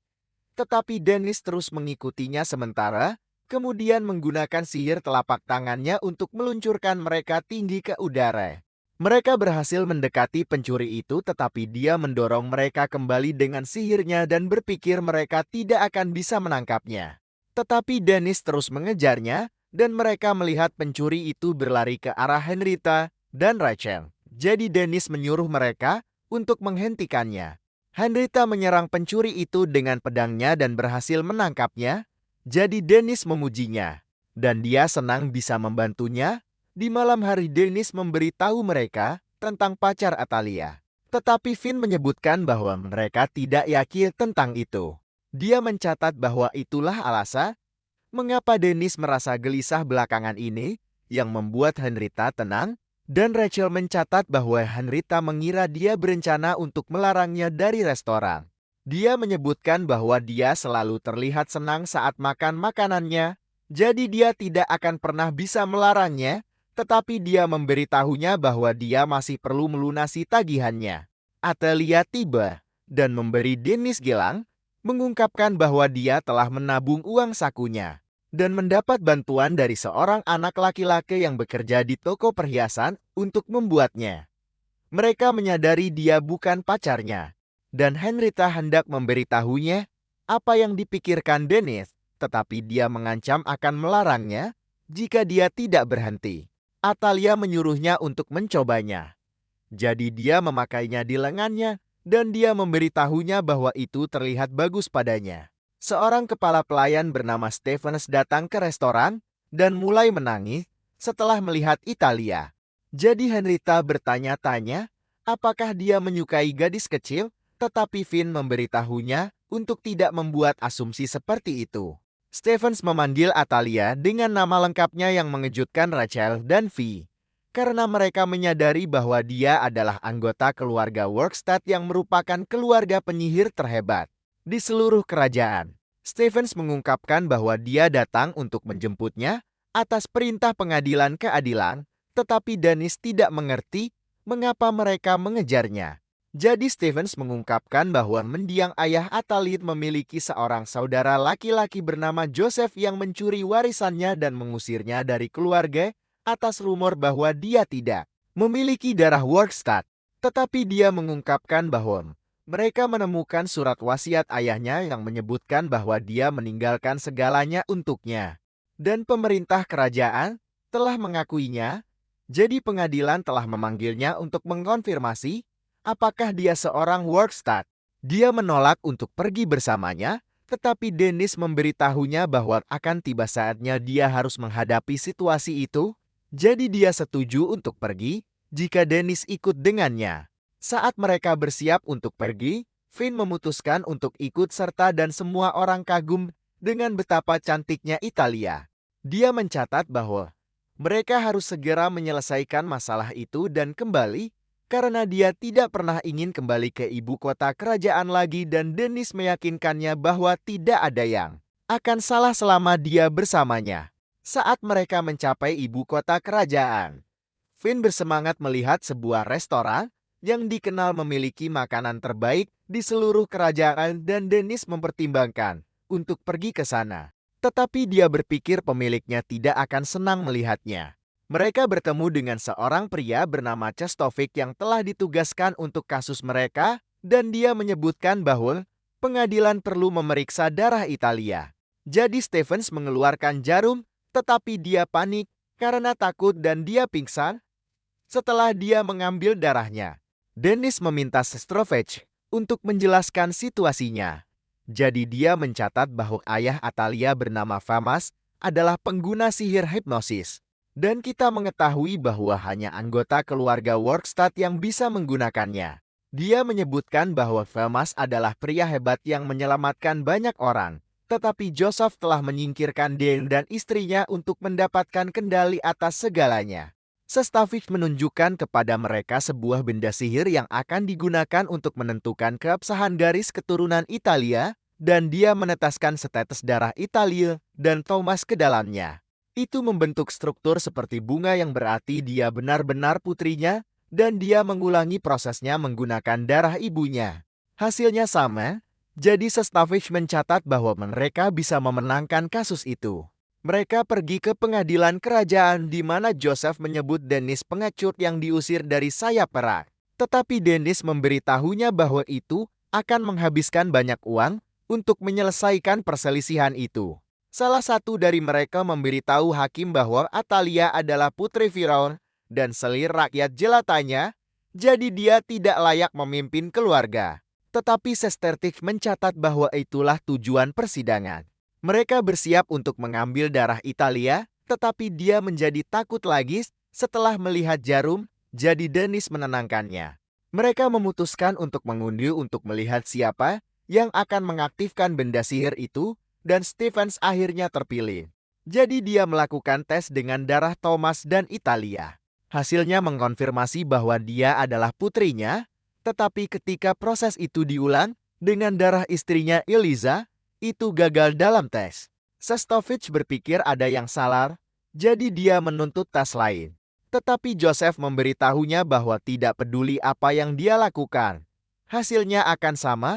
Tetapi Dennis terus mengikutinya sementara, kemudian menggunakan sihir telapak tangannya untuk meluncurkan mereka tinggi ke udara. Mereka berhasil mendekati pencuri itu, tetapi dia mendorong mereka kembali dengan sihirnya dan berpikir mereka tidak akan bisa menangkapnya. Tetapi Dennis terus mengejarnya, dan mereka melihat pencuri itu berlari ke arah Henrietta dan Rachel. Jadi Dennis menyuruh mereka untuk menghentikannya. Henrietta menyerang pencuri itu dengan pedangnya dan berhasil menangkapnya. Jadi Dennis memujinya, dan dia senang bisa membantunya. Di malam hari Dennis memberitahu mereka tentang pacar Atalia. Tetapi Finn menyebutkan bahwa mereka tidak yakin tentang itu. Dia mencatat bahwa itulah alasan mengapa Dennis merasa gelisah belakangan ini, yang membuat Henrietta tenang, dan Rachel mencatat bahwa Henrietta mengira dia berencana untuk melarangnya dari restoran. Dia menyebutkan bahwa dia selalu terlihat senang saat makan makanannya, jadi dia tidak akan pernah bisa melarangnya, tetapi dia memberitahunya bahwa dia masih perlu melunasi tagihannya. Atalia tiba dan memberi Dennis gelang, mengungkapkan bahwa dia telah menabung uang sakunya dan mendapat bantuan dari seorang anak laki-laki yang bekerja di toko perhiasan untuk membuatnya. Mereka menyadari dia bukan pacarnya, dan Henrietta hendak memberitahunya apa yang dipikirkan Dennis, tetapi dia mengancam akan melarangnya jika dia tidak berhenti. Atalia menyuruhnya untuk mencobanya. Jadi dia memakainya di lengannya, dan dia memberitahunya bahwa itu terlihat bagus padanya. Seorang kepala pelayan bernama Stephens datang ke restoran dan mulai menangis setelah melihat Italia. Jadi Henrietta bertanya-tanya apakah dia menyukai gadis kecil, tetapi Finn memberitahunya untuk tidak membuat asumsi seperti itu. Stephens memanggil Atalia dengan nama lengkapnya yang mengejutkan Rachel dan V, karena mereka menyadari bahwa dia adalah anggota keluarga Workstad yang merupakan keluarga penyihir terhebat di seluruh kerajaan. Stephens mengungkapkan bahwa dia datang untuk menjemputnya atas perintah pengadilan keadilan, tetapi Dennis tidak mengerti mengapa mereka mengejarnya. Jadi Stephens mengungkapkan bahwa mendiang ayah Atalia memiliki seorang saudara laki-laki bernama Joseph yang mencuri warisannya dan mengusirnya dari keluarga atas rumor bahwa dia tidak memiliki darah Workstad. Tetapi dia mengungkapkan bahwa mereka menemukan surat wasiat ayahnya yang menyebutkan bahwa dia meninggalkan segalanya untuknya. Dan pemerintah kerajaan telah mengakuinya, jadi pengadilan telah memanggilnya untuk mengkonfirmasi apakah dia seorang Workstad. Dia menolak untuk pergi bersamanya, tetapi Dennis memberitahunya bahwa akan tiba saatnya dia harus menghadapi situasi itu. Jadi dia setuju untuk pergi jika Dennis ikut dengannya. Saat mereka bersiap untuk pergi, Finn memutuskan untuk ikut serta dan semua orang kagum dengan betapa cantiknya Italia. Dia mencatat bahwa mereka harus segera menyelesaikan masalah itu dan kembali, karena dia tidak pernah ingin kembali ke ibu kota kerajaan lagi, dan Dennis meyakinkannya bahwa tidak ada yang akan salah selama dia bersamanya. Saat mereka mencapai ibu kota kerajaan, Finn bersemangat melihat sebuah restoran yang dikenal memiliki makanan terbaik di seluruh kerajaan, dan Dennis mempertimbangkan untuk pergi ke sana. Tetapi dia berpikir pemiliknya tidak akan senang melihatnya. Mereka bertemu dengan seorang pria bernama Cestovic yang telah ditugaskan untuk kasus mereka, dan dia menyebutkan bahwa pengadilan perlu memeriksa darah Italia. Jadi Stephens mengeluarkan jarum, tetapi dia panik karena takut dan dia pingsan setelah dia mengambil darahnya. Dennis meminta Cestovic untuk menjelaskan situasinya. Jadi dia mencatat bahwa ayah Atalia bernama Famas adalah pengguna sihir hipnosis. Dan kita mengetahui bahwa hanya anggota keluarga Workstad yang bisa menggunakannya. Dia menyebutkan bahwa Famas adalah pria hebat yang menyelamatkan banyak orang. Tetapi Joseph telah menyingkirkan dia dan istrinya untuk mendapatkan kendali atas segalanya. Sestafich menunjukkan kepada mereka sebuah benda sihir yang akan digunakan untuk menentukan keabsahan garis keturunan Italia, dan dia menetaskan setetes darah Italia dan Thomas ke dalamnya. Itu membentuk struktur seperti bunga yang berarti dia benar-benar putrinya, dan dia mengulangi prosesnya menggunakan darah ibunya. Hasilnya sama, jadi Sestafich mencatat bahwa mereka bisa memenangkan kasus itu. Mereka pergi ke pengadilan kerajaan di mana Joseph menyebut Dennis pengecut yang diusir dari sayap perak. Tetapi Dennis memberitahunya bahwa itu akan menghabiskan banyak uang untuk menyelesaikan perselisihan itu. Salah satu dari mereka memberitahu hakim bahwa Atalia adalah putri Firaun dan selir rakyat jelatanya, jadi dia tidak layak memimpin keluarga. Tetapi Sestertich mencatat bahwa itulah tujuan persidangan. Mereka bersiap untuk mengambil darah Italia, tetapi dia menjadi takut lagi setelah melihat jarum, jadi Dennis menenangkannya. Mereka memutuskan untuk mengundi untuk melihat siapa yang akan mengaktifkan benda sihir itu, dan Stephens akhirnya terpilih. Jadi dia melakukan tes dengan darah Thomas dan Italia. Hasilnya mengkonfirmasi bahwa dia adalah putrinya, tetapi ketika proses itu diulang dengan darah istrinya Eliza, itu gagal dalam tes. Sestafich berpikir ada yang salah, jadi dia menuntut tes lain. Tetapi Joseph memberitahunya bahwa tidak peduli apa yang dia lakukan. Hasilnya akan sama,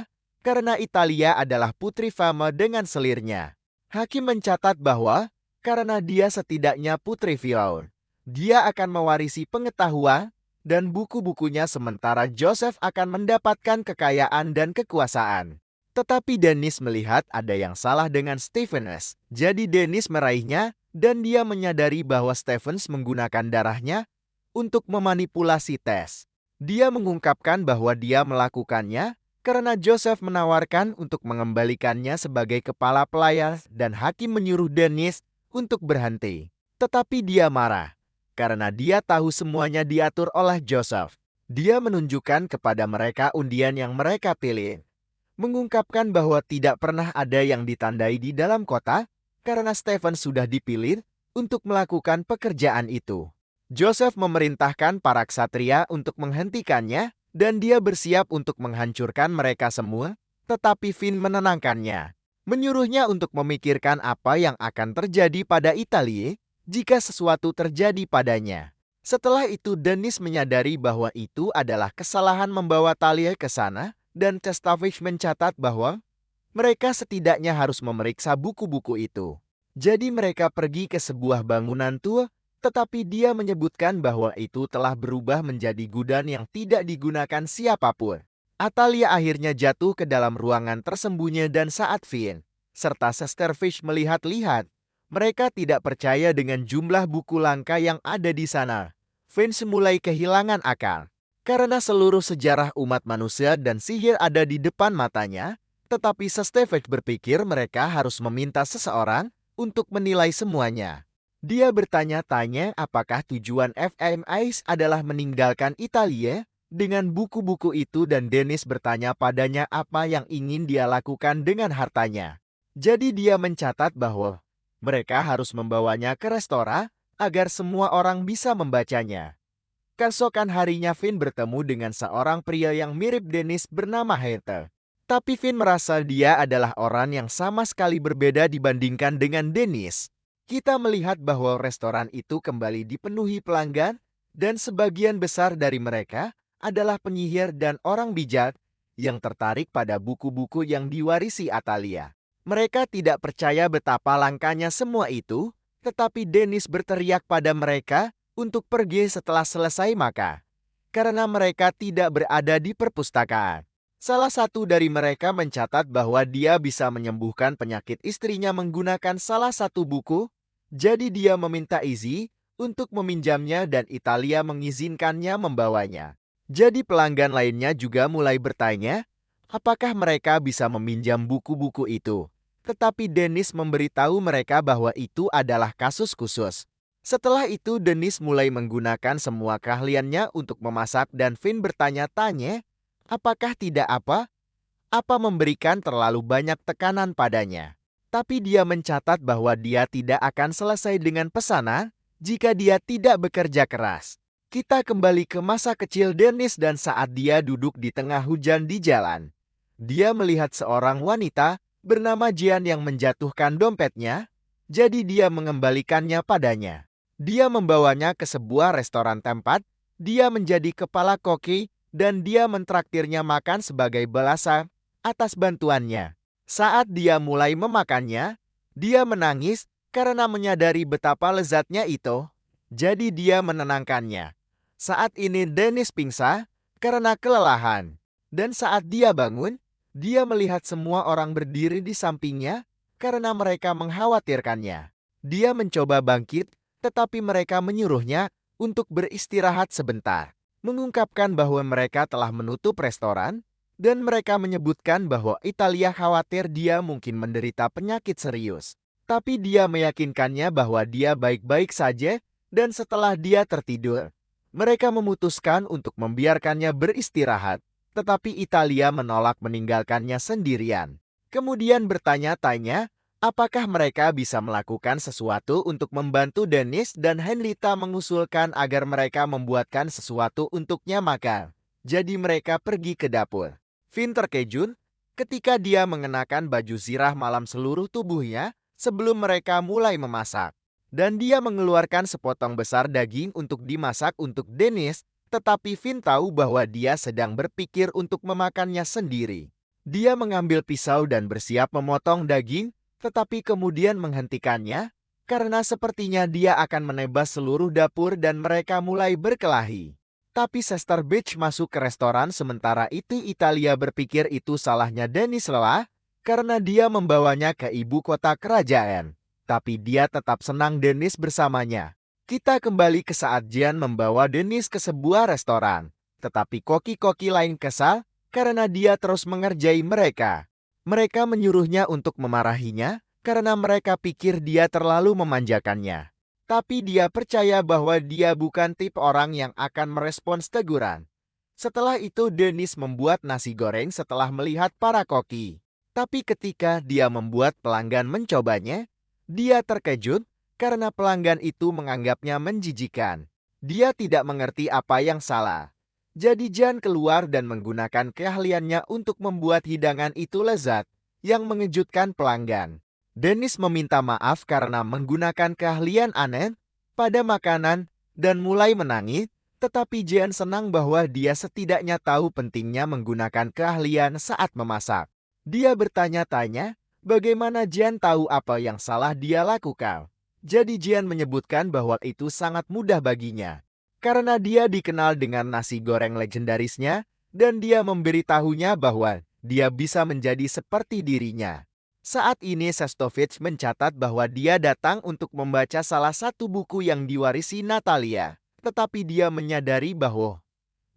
karena Italia adalah putri Fama dengan selirnya. Hakim mencatat bahwa, karena dia setidaknya putri Firaun, dia akan mewarisi pengetahuan dan buku-bukunya sementara Joseph akan mendapatkan kekayaan dan kekuasaan. Tetapi Dennis melihat ada yang salah dengan Stephens. Jadi Dennis meraihnya dan dia menyadari bahwa Stephens menggunakan darahnya untuk memanipulasi tes. Dia mengungkapkan bahwa dia melakukannya karena Joseph menawarkan untuk mengembalikannya sebagai kepala pelayar dan hakim menyuruh Dennis untuk berhenti. Tetapi dia marah karena dia tahu semuanya diatur oleh Joseph. Dia menunjukkan kepada mereka undian yang mereka pilih, mengungkapkan bahwa tidak pernah ada yang ditandai di dalam kota karena Stephen sudah dipilih untuk melakukan pekerjaan itu. Joseph memerintahkan para ksatria untuk menghentikannya dan dia bersiap untuk menghancurkan mereka semua, tetapi Finn menenangkannya, menyuruhnya untuk memikirkan apa yang akan terjadi pada Italia jika sesuatu terjadi padanya. Setelah itu Dennis menyadari bahwa itu adalah kesalahan membawa Talia ke sana, dan Sestafich mencatat bahwa mereka setidaknya harus memeriksa buku-buku itu. Jadi mereka pergi ke sebuah bangunan tua, tetapi dia menyebutkan bahwa itu telah berubah menjadi gudang yang tidak digunakan siapapun. Atalia akhirnya jatuh ke dalam ruangan tersembunyi dan saat Finn serta Sestafich melihat-lihat, mereka tidak percaya dengan jumlah buku langka yang ada di sana. Finn mulai kehilangan akal. Karena seluruh sejarah umat manusia dan sihir ada di depan matanya, tetapi Sestafich berpikir mereka harus meminta seseorang untuk menilai semuanya. Dia bertanya-tanya apakah tujuan FMIs adalah meninggalkan Italia dengan buku-buku itu dan Dennis bertanya padanya apa yang ingin dia lakukan dengan hartanya. Jadi dia mencatat bahwa mereka harus membawanya ke restoran agar semua orang bisa membacanya. Keesokan harinya Finn bertemu dengan seorang pria yang mirip Dennis bernama Heather. Tapi Finn merasa dia adalah orang yang sama sekali berbeda dibandingkan dengan Dennis. Kita melihat bahwa restoran itu kembali dipenuhi pelanggan dan sebagian besar dari mereka adalah penyihir dan orang bijak yang tertarik pada buku-buku yang diwarisi Atalia. Mereka tidak percaya betapa langkanya semua itu, tetapi Dennis berteriak pada mereka untuk pergi setelah selesai makan, karena mereka tidak berada di perpustakaan. Salah satu dari mereka mencatat bahwa dia bisa menyembuhkan penyakit istrinya menggunakan salah satu buku, jadi dia meminta izin untuk meminjamnya dan Italia mengizinkannya membawanya. Jadi pelanggan lainnya juga mulai bertanya, apakah mereka bisa meminjam buku-buku itu. Tetapi Dennis memberitahu mereka bahwa itu adalah kasus khusus. Setelah itu Dennis mulai menggunakan semua keahliannya untuk memasak dan Finn bertanya-tanya, apakah tidak apa memberikan terlalu banyak tekanan padanya. Tapi dia mencatat bahwa dia tidak akan selesai dengan pesanan, jika dia tidak bekerja keras. Kita kembali ke masa kecil Dennis dan saat dia duduk di tengah hujan di jalan. Dia melihat seorang wanita bernama Jian yang menjatuhkan dompetnya, jadi dia mengembalikannya padanya. Dia membawanya ke sebuah restoran tempat, dia menjadi kepala koki, dan dia mentraktirnya makan sebagai balasan atas bantuannya. Saat dia mulai memakannya, dia menangis karena menyadari betapa lezatnya itu, jadi dia menenangkannya. Saat ini Dennis pingsan karena kelelahan, dan saat dia bangun, dia melihat semua orang berdiri di sampingnya karena mereka mengkhawatirkannya. Dia mencoba bangkit, tetapi mereka menyuruhnya untuk beristirahat sebentar, mengungkapkan bahwa mereka telah menutup restoran, dan mereka menyebutkan bahwa Italia khawatir dia mungkin menderita penyakit serius. Tapi dia meyakinkannya bahwa dia baik-baik saja, dan setelah dia tertidur, mereka memutuskan untuk membiarkannya beristirahat, tetapi Italia menolak meninggalkannya sendirian. Kemudian bertanya-tanya, apakah mereka bisa melakukan sesuatu untuk membantu Dennis, dan Henrietta mengusulkan agar mereka membuatkan sesuatu untuknya makan. Jadi mereka pergi ke dapur. Finn terkejut ketika dia mengenakan baju zirah malam seluruh tubuhnya sebelum mereka mulai memasak. Dan dia mengeluarkan sepotong besar daging untuk dimasak untuk Dennis, tetapi Finn tahu bahwa dia sedang berpikir untuk memakannya sendiri. Dia mengambil pisau dan bersiap memotong daging, tetapi kemudian menghentikannya, karena sepertinya dia akan menebas seluruh dapur dan mereka mulai berkelahi. Tapi Chester Beach masuk ke restoran sementara itu Italia berpikir itu salahnya Dennis lelah, karena dia membawanya ke ibu kota kerajaan. Tapi dia tetap senang Dennis bersamanya. Kita kembali ke saat Jian membawa Dennis ke sebuah restoran. Tetapi koki-koki lain kesal karena dia terus mengerjai mereka. Mereka menyuruhnya untuk memarahinya karena mereka pikir dia terlalu memanjakannya. Tapi dia percaya bahwa dia bukan tipe orang yang akan merespons teguran. Setelah itu Dennis membuat nasi goreng setelah melihat para koki. Tapi ketika dia membuat pelanggan mencobanya, dia terkejut karena pelanggan itu menganggapnya menjijikan. Dia tidak mengerti apa yang salah. Jadi Jian keluar dan menggunakan keahliannya untuk membuat hidangan itu lezat, yang mengejutkan pelanggan. Dennis meminta maaf karena menggunakan keahlian aneh pada makanan dan mulai menangis, tetapi Jian senang bahwa dia setidaknya tahu pentingnya menggunakan keahlian saat memasak. Dia bertanya-tanya, bagaimana Jian tahu apa yang salah dia lakukan? Jadi Jian menyebutkan bahwa itu sangat mudah baginya. Karena dia dikenal dengan nasi goreng legendarisnya, dan dia memberitahunya bahwa dia bisa menjadi seperti dirinya. Saat ini Sestovich mencatat bahwa dia datang untuk membaca salah satu buku yang diwarisi Natalia. Tetapi dia menyadari bahwa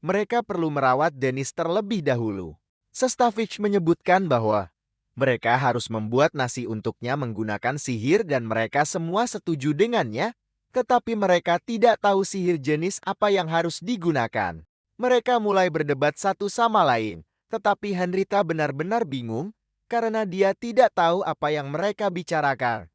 mereka perlu merawat Dennis terlebih dahulu. Sestovich menyebutkan bahwa mereka harus membuat nasi untuknya menggunakan sihir dan mereka semua setuju dengannya, tetapi mereka tidak tahu sihir jenis apa yang harus digunakan. Mereka mulai berdebat satu sama lain, tetapi Henrietta benar-benar bingung karena dia tidak tahu apa yang mereka bicarakan.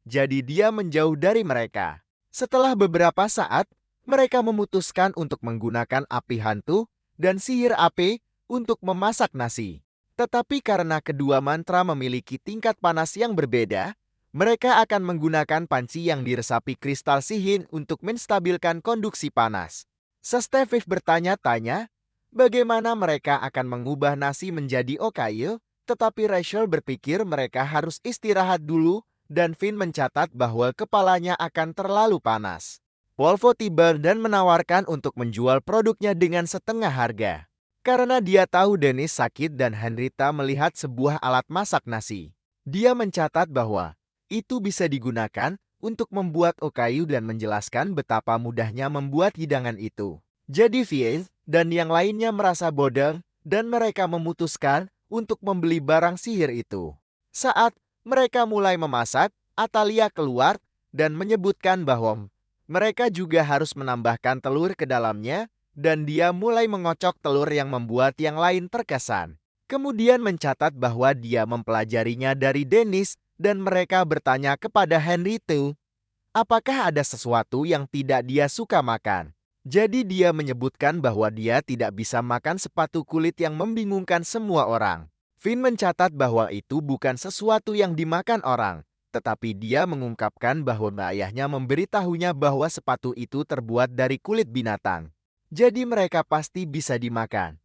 Jadi dia menjauh dari mereka. Setelah beberapa saat, mereka memutuskan untuk menggunakan api hantu dan sihir api untuk memasak nasi. Tetapi karena kedua mantra memiliki tingkat panas yang berbeda, mereka akan menggunakan panci yang diresapi kristal sihir untuk menstabilkan konduksi panas. Sestevich bertanya-tanya, bagaimana mereka akan mengubah nasi menjadi okayu, tetapi Rachel berpikir mereka harus istirahat dulu, dan Finn mencatat bahwa kepalanya akan terlalu panas. Wolfo tiba dan menawarkan untuk menjual produknya dengan setengah harga. Karena dia tahu Dennis sakit dan Henrietta melihat sebuah alat masak nasi. Dia mencatat bahwa itu bisa digunakan untuk membuat okayu dan menjelaskan betapa mudahnya membuat hidangan itu. Jadi Fies dan yang lainnya merasa bodoh dan mereka memutuskan untuk membeli barang sihir itu. Saat mereka mulai memasak, Atalia keluar dan menyebutkan bahwa mereka juga harus menambahkan telur ke dalamnya dan dia mulai mengocok telur yang membuat yang lain terkesan. Kemudian mencatat bahwa dia mempelajarinya dari Dennis dan mereka bertanya kepada Henrietta, apakah ada sesuatu yang tidak dia suka makan. Jadi dia menyebutkan bahwa dia tidak bisa makan sepatu kulit yang membingungkan semua orang. Finn mencatat bahwa itu bukan sesuatu yang dimakan orang, tetapi dia mengungkapkan bahwa ayahnya memberitahunya bahwa sepatu itu terbuat dari kulit binatang. Jadi mereka pasti bisa dimakan.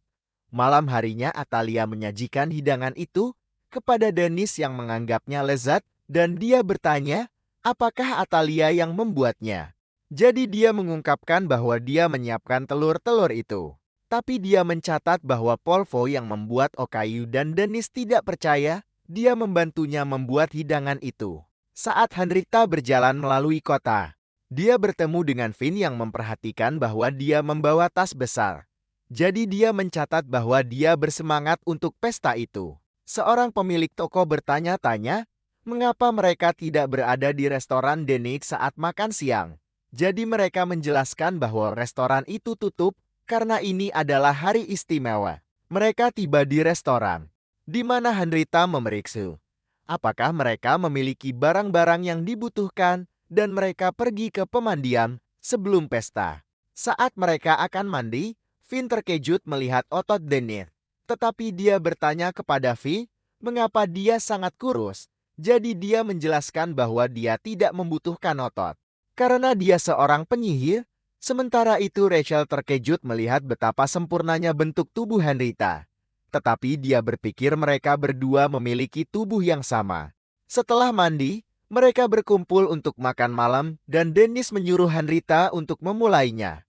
Malam harinya Atalia menyajikan hidangan itu kepada Dennis yang menganggapnya lezat dan dia bertanya, apakah Atalia yang membuatnya? Jadi dia mengungkapkan bahwa dia menyiapkan telur-telur itu. Tapi dia mencatat bahwa Polvo yang membuat okayu dan Dennis tidak percaya, dia membantunya membuat hidangan itu. Saat Henrietta berjalan melalui kota, dia bertemu dengan Finn yang memperhatikan bahwa dia membawa tas besar. Jadi dia mencatat bahwa dia bersemangat untuk pesta itu. Seorang pemilik toko bertanya-tanya, mengapa mereka tidak berada di restoran Dennis saat makan siang. Jadi mereka menjelaskan bahwa restoran itu tutup karena ini adalah hari istimewa. Mereka tiba di restoran, di mana Henrietta memeriksa apakah mereka memiliki barang-barang yang dibutuhkan dan mereka pergi ke pemandian sebelum pesta. Saat mereka akan mandi, Finn terkejut melihat otot Dennis. Tetapi dia bertanya kepada Vi, mengapa dia sangat kurus. Jadi dia menjelaskan bahwa dia tidak membutuhkan otot. Karena dia seorang penyihir, sementara itu Rachel terkejut melihat betapa sempurnanya bentuk tubuh Henrietta. Tetapi dia berpikir mereka berdua memiliki tubuh yang sama. Setelah mandi, mereka berkumpul untuk makan malam dan Dennis menyuruh Henrietta untuk memulainya.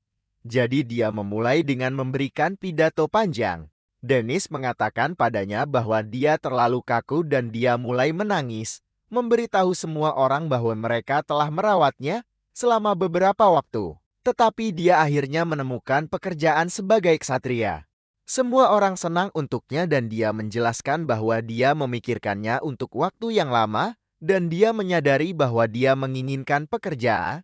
Jadi dia memulai dengan memberikan pidato panjang. Dennis mengatakan padanya bahwa dia terlalu kaku dan dia mulai menangis, memberitahu semua orang bahwa mereka telah merawatnya selama beberapa waktu. Tetapi dia akhirnya menemukan pekerjaan sebagai ksatria. Semua orang senang untuknya dan dia menjelaskan bahwa dia memikirkannya untuk waktu yang lama dan dia menyadari bahwa dia menginginkan pekerjaan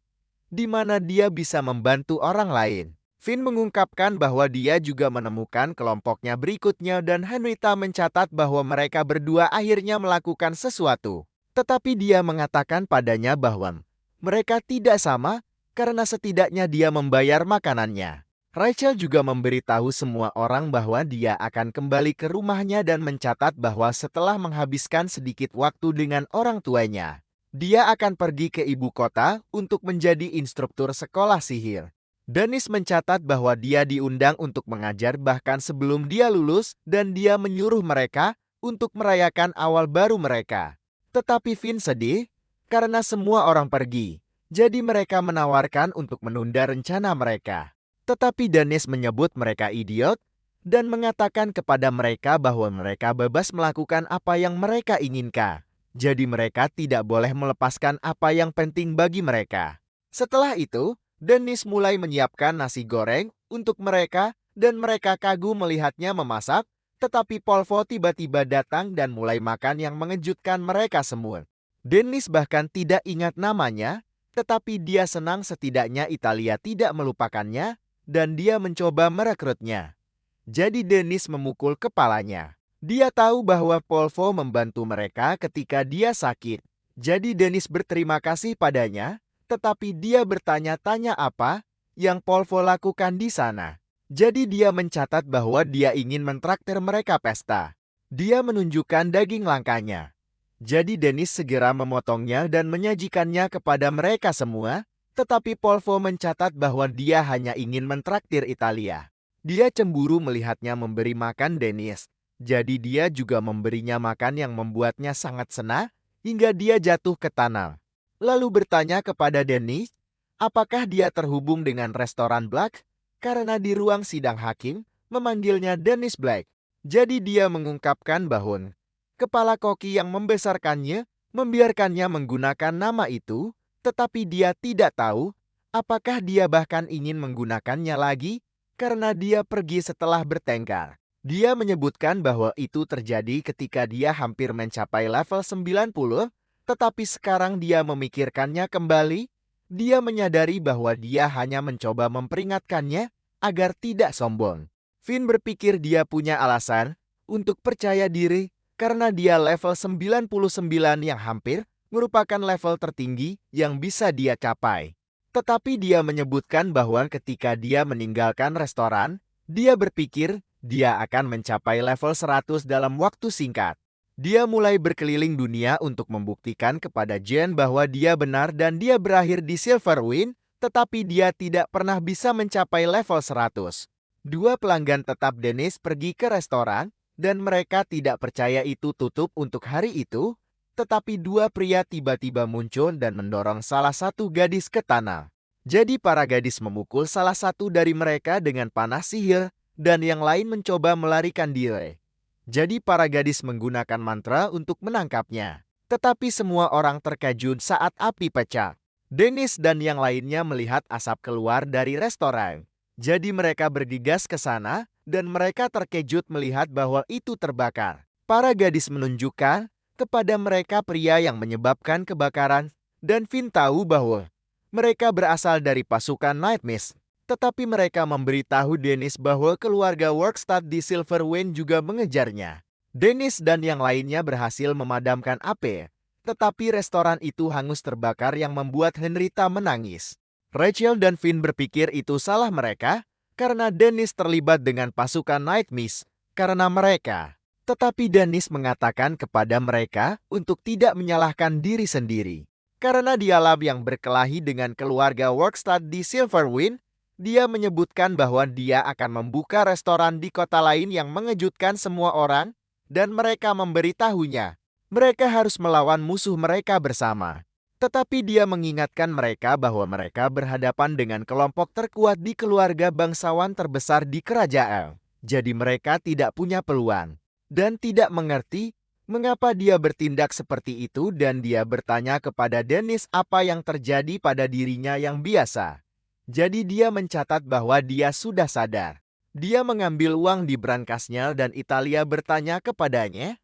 di mana dia bisa membantu orang lain. Finn mengungkapkan bahwa dia juga menemukan kelompoknya berikutnya dan Henrietta mencatat bahwa mereka berdua akhirnya melakukan sesuatu. Tetapi dia mengatakan padanya bahwa mereka tidak sama karena setidaknya dia membayar makanannya. Rachel juga memberitahu semua orang bahwa dia akan kembali ke rumahnya dan mencatat bahwa setelah menghabiskan sedikit waktu dengan orang tuanya, dia akan pergi ke ibu kota untuk menjadi instruktur sekolah sihir. Dennis mencatat bahwa dia diundang untuk mengajar bahkan sebelum dia lulus dan dia menyuruh mereka untuk merayakan awal baru mereka. Tetapi Finn sedih karena semua orang pergi. Jadi mereka menawarkan untuk menunda rencana mereka. Tetapi Dennis menyebut mereka idiot dan mengatakan kepada mereka bahwa mereka bebas melakukan apa yang mereka inginkan. Jadi mereka tidak boleh melepaskan apa yang penting bagi mereka. Setelah itu, Dennis mulai menyiapkan nasi goreng untuk mereka dan mereka kagum melihatnya memasak, tetapi Polvo tiba-tiba datang dan mulai makan yang mengejutkan mereka semua. Dennis bahkan tidak ingat namanya, tetapi dia senang setidaknya Italia tidak melupakannya dan dia mencoba merekrutnya. Jadi Dennis memukul kepalanya. Dia tahu bahwa Polvo membantu mereka ketika dia sakit. Jadi Dennis berterima kasih padanya, tetapi dia bertanya-tanya apa yang Polvo lakukan di sana. Jadi dia mencatat bahwa dia ingin mentraktir mereka pesta. Dia menunjukkan daging langkanya. Jadi Dennis segera memotongnya dan menyajikannya kepada mereka semua, tetapi Polvo mencatat bahwa dia hanya ingin mentraktir Italia. Dia cemburu melihatnya memberi makan Dennis. Jadi dia juga memberinya makan yang membuatnya sangat senang hingga dia jatuh ke tanah. Lalu bertanya kepada Dennis, apakah dia terhubung dengan restoran Black? Karena di ruang sidang hakim memanggilnya Dennis Black. Jadi dia mengungkapkan bahwa kepala koki yang membesarkannya membiarkannya menggunakan nama itu, tetapi dia tidak tahu apakah dia bahkan ingin menggunakannya lagi karena dia pergi setelah bertengkar. Dia menyebutkan bahwa itu terjadi ketika dia hampir mencapai level 90, tetapi sekarang dia memikirkannya kembali. Dia menyadari bahwa dia hanya mencoba memperingatkannya agar tidak sombong. Finn berpikir dia punya alasan untuk percaya diri karena dia level 99 yang hampir merupakan level tertinggi yang bisa dia capai. Tetapi dia menyebutkan bahwa ketika dia meninggalkan restoran, dia berpikir dia akan mencapai level 100 dalam waktu singkat. Dia mulai berkeliling dunia untuk membuktikan kepada Jen bahwa dia benar dan dia berakhir di Silverwind, tetapi dia tidak pernah bisa mencapai level 100. Dua pelanggan tetap Dennis pergi ke restoran, dan mereka tidak percaya itu tutup untuk hari itu, tetapi dua pria tiba-tiba muncul dan mendorong salah satu gadis ke tanah. Jadi para gadis memukul salah satu dari mereka dengan panah sihir, dan yang lain mencoba melarikan diri. Jadi para gadis menggunakan mantra untuk menangkapnya. Tetapi semua orang terkejut saat api pecah. Dennis dan yang lainnya melihat asap keluar dari restoran. Jadi mereka bergegas ke sana, dan mereka terkejut melihat bahwa itu terbakar. Para gadis menunjukkan kepada mereka pria yang menyebabkan kebakaran, dan Finn tahu bahwa mereka berasal dari pasukan Night Mist. Tetapi mereka memberitahu Dennis bahwa keluarga Workstad di Silverwind juga mengejarnya. Dennis dan yang lainnya berhasil memadamkan api, tetapi restoran itu hangus terbakar yang membuat Henrietta menangis. Rachel dan Finn berpikir itu salah mereka, karena Dennis terlibat dengan pasukan Night Mist, karena mereka. Tetapi Dennis mengatakan kepada mereka untuk tidak menyalahkan diri sendiri. Karena dialah yang berkelahi dengan keluarga Workstad di Silverwind, dia menyebutkan bahwa dia akan membuka restoran di kota lain yang mengejutkan semua orang, dan mereka memberitahunya. Mereka harus melawan musuh mereka bersama. Tetapi dia mengingatkan mereka bahwa mereka berhadapan dengan kelompok terkuat di keluarga bangsawan terbesar di kerajaan. Jadi mereka tidak punya peluang. Dan tidak mengerti mengapa dia bertindak seperti itu, dan dia bertanya kepada Dennis apa yang terjadi pada dirinya yang biasa. Jadi dia mencatat bahwa dia sudah sadar. Dia mengambil uang di brankasnya dan Italia bertanya kepadanya,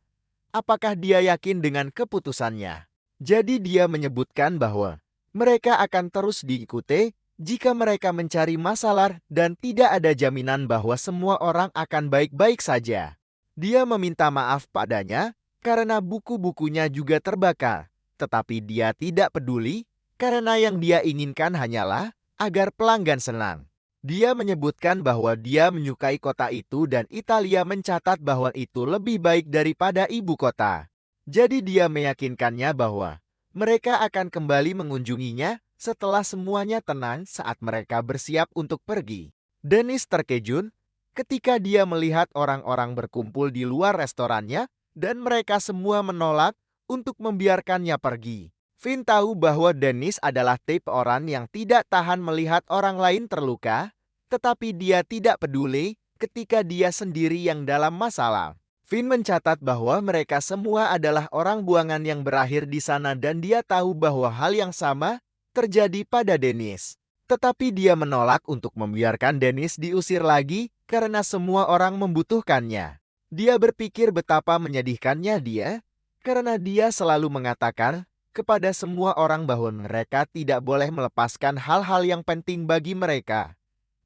apakah dia yakin dengan keputusannya. Jadi dia menyebutkan bahwa mereka akan terus diikuti jika mereka mencari masalah dan tidak ada jaminan bahwa semua orang akan baik-baik saja. Dia meminta maaf padanya karena buku-bukunya juga terbakar, tetapi dia tidak peduli karena yang dia inginkan hanyalah agar pelanggan senang. Dia menyebutkan bahwa dia menyukai kota itu dan Italia mencatat bahwa itu lebih baik daripada ibu kota. Jadi dia meyakinkannya bahwa mereka akan kembali mengunjunginya setelah semuanya tenang saat mereka bersiap untuk pergi. Dennis terkejut ketika dia melihat orang-orang berkumpul di luar restorannya dan mereka semua menolak untuk membiarkannya pergi. Finn tahu bahwa Dennis adalah tipe orang yang tidak tahan melihat orang lain terluka, tetapi dia tidak peduli ketika dia sendiri yang dalam masalah. Finn mencatat bahwa mereka semua adalah orang buangan yang berakhir di sana dan dia tahu bahwa hal yang sama terjadi pada Dennis. Tetapi dia menolak untuk membiarkan Dennis diusir lagi karena semua orang membutuhkannya. Dia berpikir betapa menyedihkannya dia, karena dia selalu mengatakan kepada semua orang bahwa mereka tidak boleh melepaskan hal-hal yang penting bagi mereka.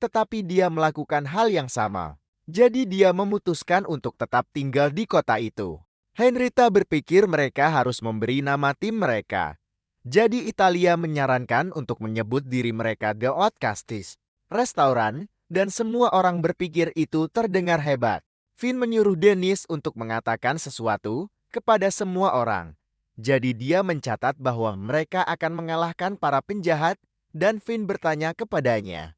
Tetapi dia melakukan hal yang sama. Jadi dia memutuskan untuk tetap tinggal di kota itu. Henrietta berpikir mereka harus memberi nama tim mereka. Jadi Italia menyarankan untuk menyebut diri mereka The Outcasts, restoran, dan semua orang berpikir itu terdengar hebat. Finn menyuruh Dennis untuk mengatakan sesuatu kepada semua orang. Jadi dia mencatat bahwa mereka akan mengalahkan para penjahat dan Finn bertanya kepadanya,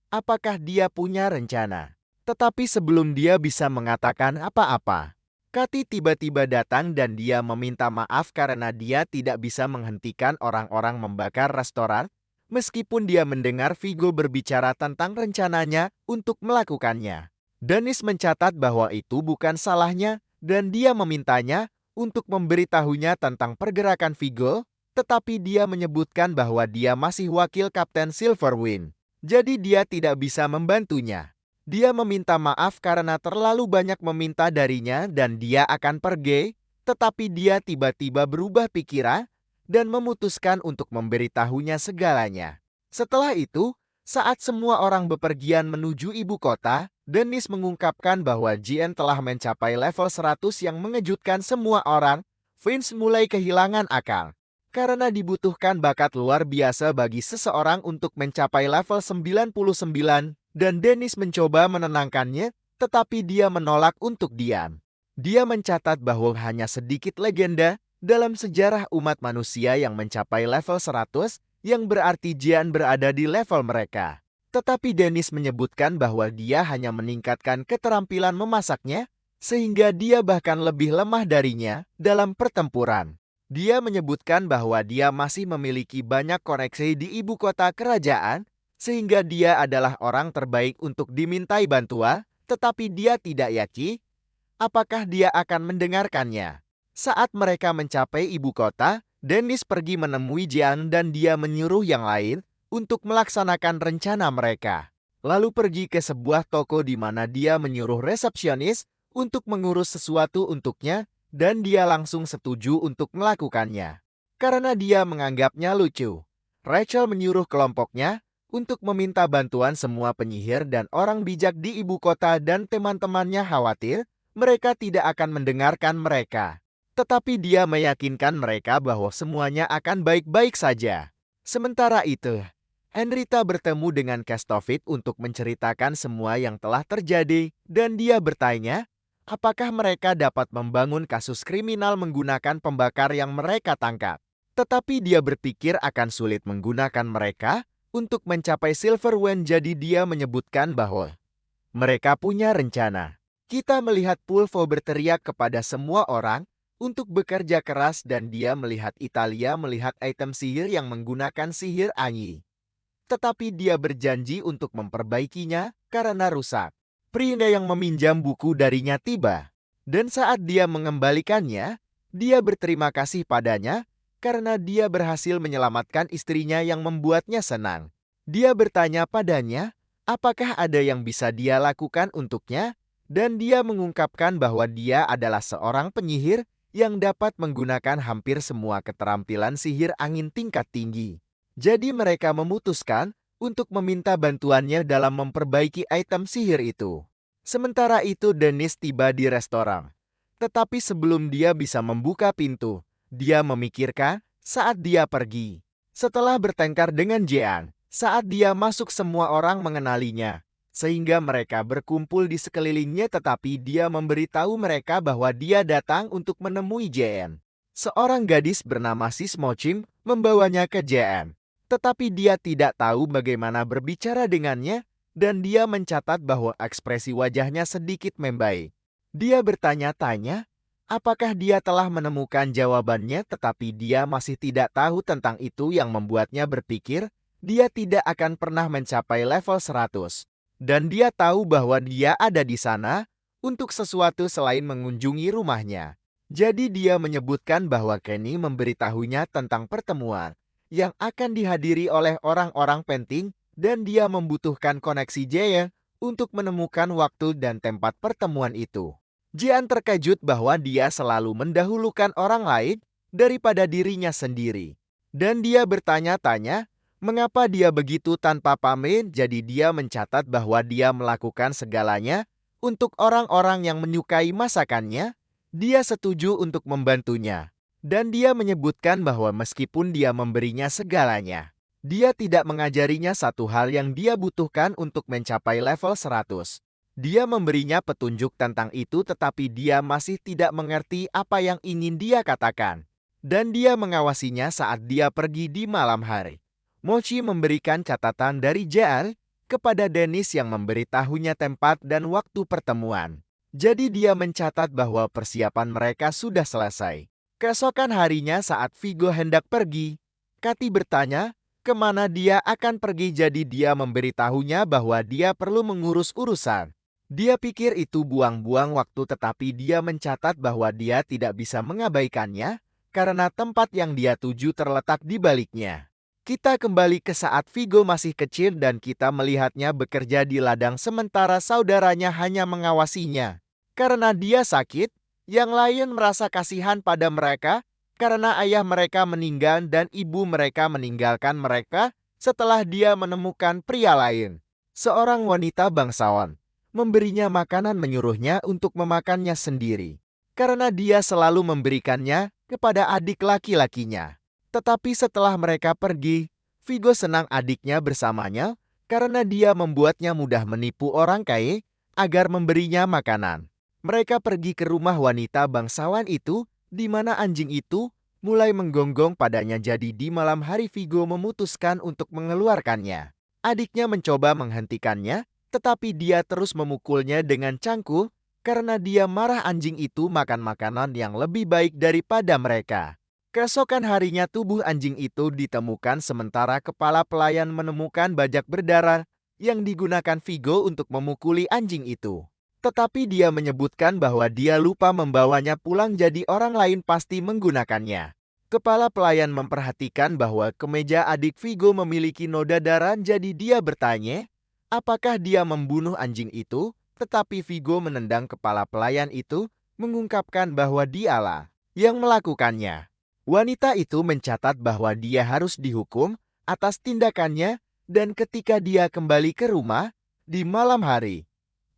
apakah dia punya rencana? Tetapi sebelum dia bisa mengatakan apa-apa, Kati tiba-tiba datang dan dia meminta maaf karena dia tidak bisa menghentikan orang-orang membakar restoran, meskipun dia mendengar Viggo berbicara tentang rencananya untuk melakukannya. Dennis mencatat bahwa itu bukan salahnya dan dia memintanya untuk memberitahunya tentang pergerakan Viggo, tetapi dia menyebutkan bahwa dia masih wakil Kapten Silverwind, jadi dia tidak bisa membantunya. Dia meminta maaf karena terlalu banyak meminta darinya dan dia akan pergi, tetapi dia tiba-tiba berubah pikiran dan memutuskan untuk memberitahunya segalanya. Setelah itu, saat semua orang bepergian menuju ibu kota, Dennis mengungkapkan bahwa GN telah mencapai level 100 yang mengejutkan semua orang. Vince mulai kehilangan akal. Karena dibutuhkan bakat luar biasa bagi seseorang untuk mencapai level 99, dan Dennis mencoba menenangkannya, tetapi dia menolak untuk diam. Dia mencatat bahwa hanya sedikit legenda dalam sejarah umat manusia yang mencapai level 100, yang berarti Jian berada di level mereka. Tetapi Dennis menyebutkan bahwa dia hanya meningkatkan keterampilan memasaknya, sehingga dia bahkan lebih lemah darinya dalam pertempuran. Dia menyebutkan bahwa dia masih memiliki banyak koneksi di ibu kota kerajaan, sehingga dia adalah orang terbaik untuk dimintai bantuan, tetapi dia tidak yakin apakah dia akan mendengarkannya. Saat mereka mencapai ibu kota, Dennis pergi menemui Jian dan dia menyuruh yang lain untuk melaksanakan rencana mereka. Lalu pergi ke sebuah toko di mana dia menyuruh resepsionis untuk mengurus sesuatu untuknya, dan dia langsung setuju untuk melakukannya. Karena dia menganggapnya lucu, Rachel menyuruh kelompoknya untuk meminta bantuan semua penyihir dan orang bijak di ibu kota, dan teman-temannya khawatir mereka tidak akan mendengarkan mereka. Tetapi dia meyakinkan mereka bahwa semuanya akan baik-baik saja. Sementara itu, Henrietta bertemu dengan Castofit untuk menceritakan semua yang telah terjadi, dan dia bertanya apakah mereka dapat membangun kasus kriminal menggunakan pembakar yang mereka tangkap. Tetapi dia berpikir akan sulit menggunakan mereka untuk mencapai Silver Wen, jadi dia menyebutkan bahwa mereka punya rencana. Kita melihat Pulvo berteriak kepada semua orang untuk bekerja keras, dan dia melihat Italia melihat item sihir yang menggunakan sihir angin. Tetapi dia berjanji untuk memperbaikinya karena rusak. Pria yang meminjam buku darinya tiba, dan saat dia mengembalikannya, dia berterima kasih padanya karena dia berhasil menyelamatkan istrinya yang membuatnya senang. Dia bertanya padanya, apakah ada yang bisa dia lakukan untuknya, dan dia mengungkapkan bahwa dia adalah seorang penyihir yang dapat menggunakan hampir semua keterampilan sihir angin tingkat tinggi. Jadi mereka memutuskan untuk meminta bantuannya dalam memperbaiki item sihir itu. Sementara itu Dennis tiba di restoran. Tetapi sebelum dia bisa membuka pintu, dia memikirkan saat dia pergi. Setelah bertengkar dengan Jian, saat dia masuk semua orang mengenalinya, sehingga mereka berkumpul di sekelilingnya, tetapi dia memberitahu mereka bahwa dia datang untuk menemui Jian. Seorang gadis bernama Sis Mochim membawanya ke Jian. Tetapi dia tidak tahu bagaimana berbicara dengannya, dan dia mencatat bahwa ekspresi wajahnya sedikit membaik. Dia bertanya-tanya apakah dia telah menemukan jawabannya, tetapi dia masih tidak tahu tentang itu, yang membuatnya berpikir dia tidak akan pernah mencapai level 100. Dan dia tahu bahwa dia ada di sana untuk sesuatu selain mengunjungi rumahnya. Jadi dia menyebutkan bahwa Kenny memberitahunya tentang pertemuan yang akan dihadiri oleh orang-orang penting, dan dia membutuhkan koneksi Jaya untuk menemukan waktu dan tempat pertemuan itu. Jian terkejut bahwa dia selalu mendahulukan orang lain daripada dirinya sendiri. Dan dia bertanya-tanya mengapa dia begitu tanpa pamit, jadi dia mencatat bahwa dia melakukan segalanya untuk orang-orang yang menyukai masakannya. Dia setuju untuk membantunya. Dan dia menyebutkan bahwa meskipun dia memberinya segalanya, dia tidak mengajarinya satu hal yang dia butuhkan untuk mencapai level 100. Dia memberinya petunjuk tentang itu, tetapi dia masih tidak mengerti apa yang ingin dia katakan. Dan dia mengawasinya saat dia pergi di malam hari. Mochi memberikan catatan dari Jian kepada Dennis yang memberitahunya tempat dan waktu pertemuan. Jadi dia mencatat bahwa persiapan mereka sudah selesai. Keesokan harinya saat Vigo hendak pergi, Kati bertanya kemana dia akan pergi, jadi dia memberitahunya bahwa dia perlu mengurus urusan. Dia pikir itu buang-buang waktu, tetapi dia mencatat bahwa dia tidak bisa mengabaikannya karena tempat yang dia tuju terletak di baliknya. Kita kembali ke saat Vigo masih kecil dan kita melihatnya bekerja di ladang sementara saudaranya hanya mengawasinya. Karena dia sakit, yang lain merasa kasihan pada mereka karena ayah mereka meninggal dan ibu mereka meninggalkan mereka setelah dia menemukan pria lain. Seorang wanita bangsawan memberinya makanan, menyuruhnya untuk memakannya sendiri karena dia selalu memberikannya kepada adik laki-lakinya. Tetapi setelah mereka pergi, Vigo senang adiknya bersamanya karena dia membuatnya mudah menipu orang kaya agar memberinya makanan. Mereka pergi ke rumah wanita bangsawan itu, di mana anjing itu mulai menggonggong padanya. Jadi di malam hari Vigo memutuskan untuk mengeluarkannya. Adiknya mencoba menghentikannya, tetapi dia terus memukulnya dengan cangkul karena dia marah anjing itu makan makanan yang lebih baik daripada mereka. Keesokan harinya tubuh anjing itu ditemukan sementara kepala pelayan menemukan bajak berdarah yang digunakan Vigo untuk memukuli anjing itu. Tetapi dia menyebutkan bahwa dia lupa membawanya pulang, jadi orang lain pasti menggunakannya. Kepala pelayan memperhatikan bahwa kemeja adik Vigo memiliki noda darah, jadi dia bertanya, apakah dia membunuh anjing itu? Tetapi Vigo menendang kepala pelayan itu, mengungkapkan bahwa dialah yang melakukannya. Wanita itu mencatat bahwa dia harus dihukum atas tindakannya, dan ketika dia kembali ke rumah di malam hari,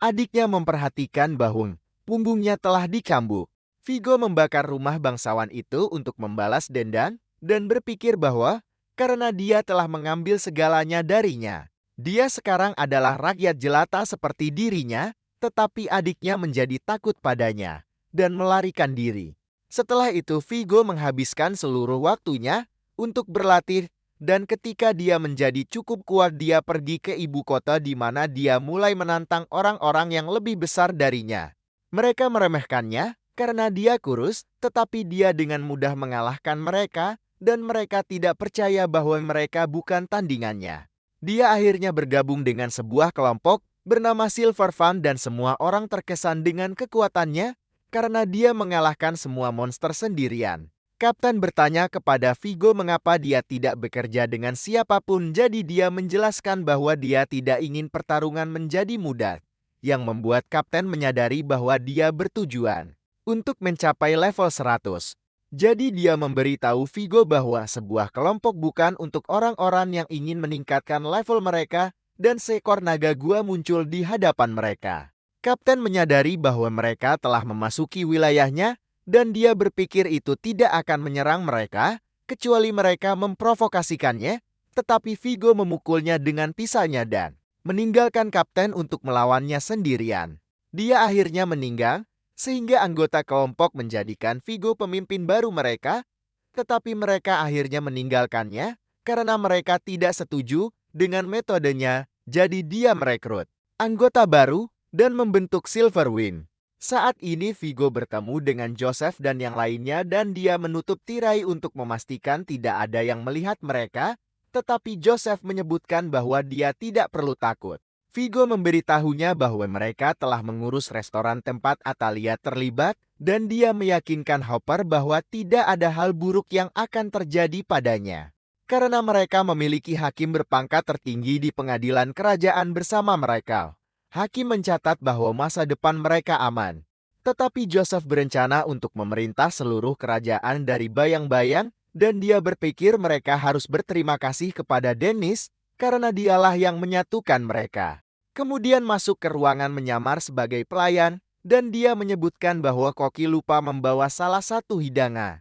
adiknya memperhatikan bahwa punggungnya telah dicambuk. Vigo membakar rumah bangsawan itu untuk membalas dendam dan berpikir bahwa karena dia telah mengambil segalanya darinya, dia sekarang adalah rakyat jelata seperti dirinya, tetapi adiknya menjadi takut padanya dan melarikan diri. Setelah itu Vigo menghabiskan seluruh waktunya untuk berlatih, dan ketika dia menjadi cukup kuat dia pergi ke ibu kota di mana dia mulai menantang orang-orang yang lebih besar darinya. Mereka meremehkannya karena dia kurus, tetapi dia dengan mudah mengalahkan mereka dan mereka tidak percaya bahwa mereka bukan tandingannya. Dia akhirnya bergabung dengan sebuah kelompok bernama Silver Fan dan semua orang terkesan dengan kekuatannya karena dia mengalahkan semua monster sendirian. Kapten bertanya kepada Vigo mengapa dia tidak bekerja dengan siapapun, jadi dia menjelaskan bahwa dia tidak ingin pertarungan menjadi mudah, yang membuat Kapten menyadari bahwa dia bertujuan untuk mencapai level 100. Jadi dia memberitahu Vigo bahwa sebuah kelompok bukan untuk orang-orang yang ingin meningkatkan level mereka, dan seekor naga gua muncul di hadapan mereka. Kapten menyadari bahwa mereka telah memasuki wilayahnya, dan dia berpikir itu tidak akan menyerang mereka, kecuali mereka memprovokasikannya, tetapi Vigo memukulnya dengan pisaunya dan meninggalkan Kapten untuk melawannya sendirian. Dia akhirnya meninggal, sehingga anggota kelompok menjadikan Vigo pemimpin baru mereka, tetapi mereka akhirnya meninggalkannya karena mereka tidak setuju dengan metodenya, jadi dia merekrut anggota baru dan membentuk Silverwind. Saat ini Vigo bertemu dengan Joseph dan yang lainnya dan dia menutup tirai untuk memastikan tidak ada yang melihat mereka, tetapi Joseph menyebutkan bahwa dia tidak perlu takut. Vigo memberitahunya bahwa mereka telah mengurus restoran tempat Atalia terlibat dan dia meyakinkan Hopper bahwa tidak ada hal buruk yang akan terjadi padanya. Karena mereka memiliki hakim berpangkat tertinggi di pengadilan kerajaan bersama mereka. Hakim mencatat bahwa masa depan mereka aman. Tetapi Joseph berencana untuk memerintah seluruh kerajaan dari bayang-bayang dan dia berpikir mereka harus berterima kasih kepada Dennis karena dialah yang menyatukan mereka. Kemudian masuk ke ruangan menyamar sebagai pelayan dan dia menyebutkan bahwa Koki lupa membawa salah satu hidangan.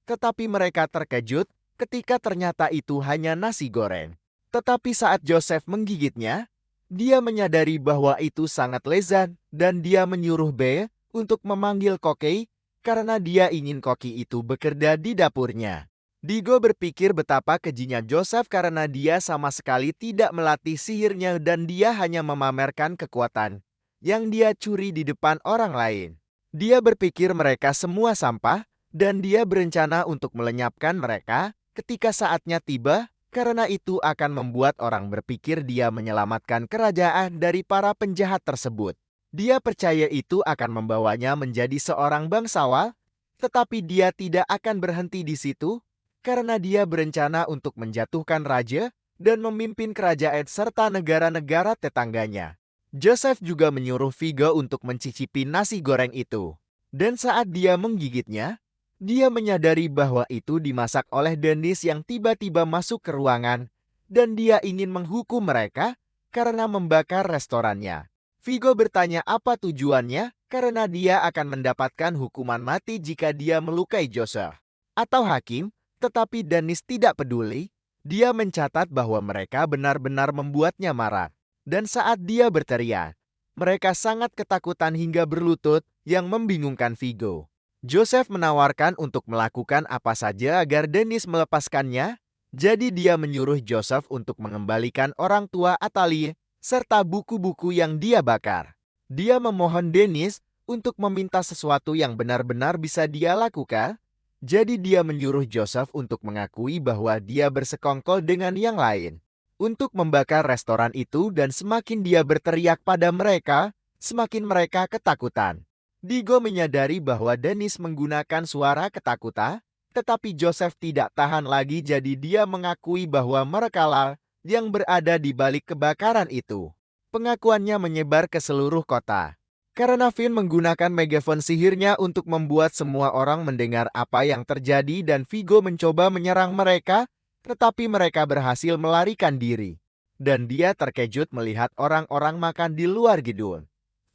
Tetapi mereka terkejut ketika ternyata itu hanya nasi goreng. Tetapi saat Joseph menggigitnya, dia menyadari bahwa itu sangat lezat dan dia menyuruh B untuk memanggil Koki karena dia ingin Koki itu bekerja di dapurnya. Vigo berpikir betapa kejinya Joseph karena dia sama sekali tidak melatih sihirnya dan dia hanya memamerkan kekuatan yang dia curi di depan orang lain. Dia berpikir mereka semua sampah dan dia berencana untuk melenyapkan mereka ketika saatnya tiba karena itu akan membuat orang berpikir dia menyelamatkan kerajaan dari para penjahat tersebut. Dia percaya itu akan membawanya menjadi seorang bangsawan, tetapi dia tidak akan berhenti di situ karena dia berencana untuk menjatuhkan raja dan memimpin kerajaan serta negara-negara tetangganya. Joseph juga menyuruh Vigo untuk mencicipi nasi goreng itu. Dan saat dia menggigitnya, dia menyadari bahwa itu dimasak oleh Dennis yang tiba-tiba masuk ke ruangan dan dia ingin menghukum mereka karena membakar restorannya. Vigo bertanya apa tujuannya karena dia akan mendapatkan hukuman mati jika dia melukai Joseph atau hakim. Tetapi Dennis tidak peduli. Dia mencatat bahwa mereka benar-benar membuatnya marah. Dan saat dia berteriak, mereka sangat ketakutan hingga berlutut yang membingungkan Vigo. Joseph menawarkan untuk melakukan apa saja agar Dennis melepaskannya. Jadi dia menyuruh Joseph untuk mengembalikan orang tua Athalie serta buku-buku yang dia bakar. Dia memohon Dennis untuk meminta sesuatu yang benar-benar bisa dia lakukan. Jadi dia menyuruh Joseph untuk mengakui bahwa dia bersekongkol dengan yang lain untuk membakar restoran itu, dan semakin dia berteriak pada mereka, semakin mereka ketakutan. Digo menyadari bahwa Dennis menggunakan suara ketakutan, tetapi Joseph tidak tahan lagi, jadi dia mengakui bahwa merekalah yang berada di balik kebakaran itu. Pengakuannya menyebar ke seluruh kota. Karena Finn menggunakan megafon sihirnya untuk membuat semua orang mendengar apa yang terjadi, dan Vigo mencoba menyerang mereka, tetapi mereka berhasil melarikan diri. Dan dia terkejut melihat orang-orang makan di luar gedung.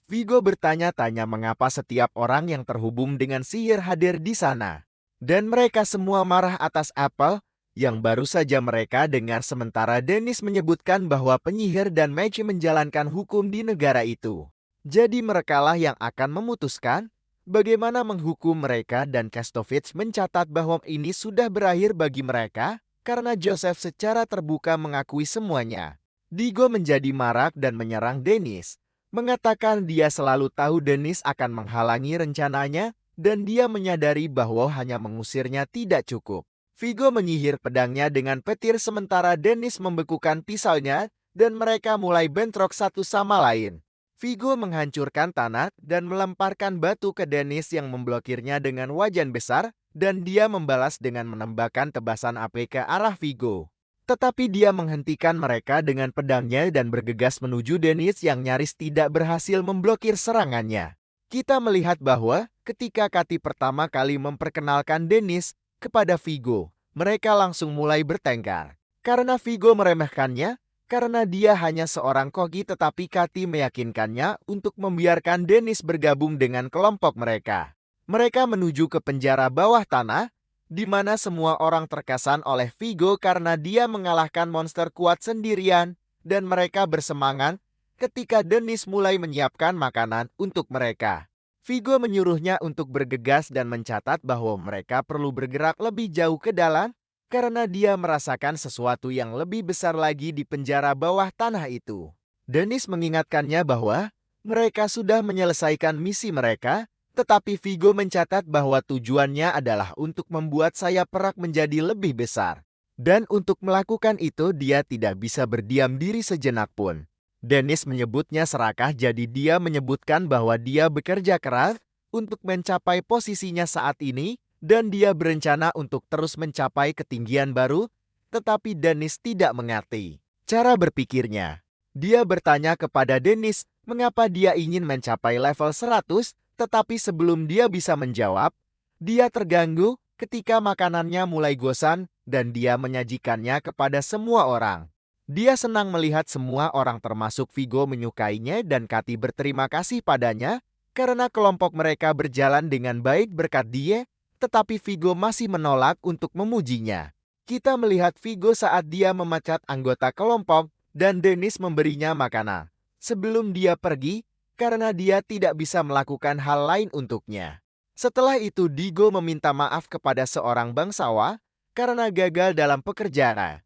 Vigo bertanya-tanya mengapa setiap orang yang terhubung dengan sihir hadir di sana. Dan mereka semua marah atas apel yang baru saja mereka dengar, sementara Dennis menyebutkan bahwa penyihir dan mage menjalankan hukum di negara itu. Jadi merekalah yang akan memutuskan bagaimana menghukum mereka, dan Kastovitz mencatat bahwa ini sudah berakhir bagi mereka karena Joseph secara terbuka mengakui semuanya. Digo menjadi marah dan menyerang Dennis, mengatakan dia selalu tahu Dennis akan menghalangi rencananya dan dia menyadari bahwa hanya mengusirnya tidak cukup. Vigo menyihir pedangnya dengan petir sementara Dennis membekukan pisaunya dan mereka mulai bentrok satu sama lain. Vigo menghancurkan tanah dan melemparkan batu ke Dennis yang memblokirnya dengan wajan besar, dan dia membalas dengan menembakkan tebasan api ke arah Vigo. Tetapi dia menghentikan mereka dengan pedangnya dan bergegas menuju Dennis yang nyaris tidak berhasil memblokir serangannya. Kita melihat bahwa ketika Kati pertama kali memperkenalkan Dennis kepada Vigo, mereka langsung mulai bertengkar. Karena Vigo meremehkannya, karena dia hanya seorang koki, tetapi Kati meyakinkannya untuk membiarkan Dennis bergabung dengan kelompok mereka. Mereka menuju ke penjara bawah tanah, di mana semua orang terkesan oleh Vigo karena dia mengalahkan monster kuat sendirian, dan mereka bersemangat ketika Dennis mulai menyiapkan makanan untuk mereka. Vigo menyuruhnya untuk bergegas dan mencatat bahwa mereka perlu bergerak lebih jauh ke dalam, karena dia merasakan sesuatu yang lebih besar lagi di penjara bawah tanah itu. Dennis mengingatkannya bahwa mereka sudah menyelesaikan misi mereka, tetapi Vigo mencatat bahwa tujuannya adalah untuk membuat sayap perak menjadi lebih besar. Dan untuk melakukan itu dia tidak bisa berdiam diri sejenak pun. Dennis menyebutnya serakah, jadi dia menyebutkan bahwa dia bekerja keras untuk mencapai posisinya saat ini, dan dia berencana untuk terus mencapai ketinggian baru, tetapi Dennis tidak mengerti cara berpikirnya. Dia bertanya kepada Dennis mengapa dia ingin mencapai level 100, tetapi sebelum dia bisa menjawab, dia terganggu ketika makanannya mulai bosan dan dia menyajikannya kepada semua orang. Dia senang melihat semua orang termasuk Vigo menyukainya, dan Kati berterima kasih padanya karena kelompok mereka berjalan dengan baik berkat dia. Tetapi Vigo masih menolak untuk memujinya. Kita melihat Vigo saat dia memecat anggota kelompok dan Dennis memberinya makanan sebelum dia pergi karena dia tidak bisa melakukan hal lain untuknya. Setelah itu Digo meminta maaf kepada seorang bangsawan karena gagal dalam pekerjaan.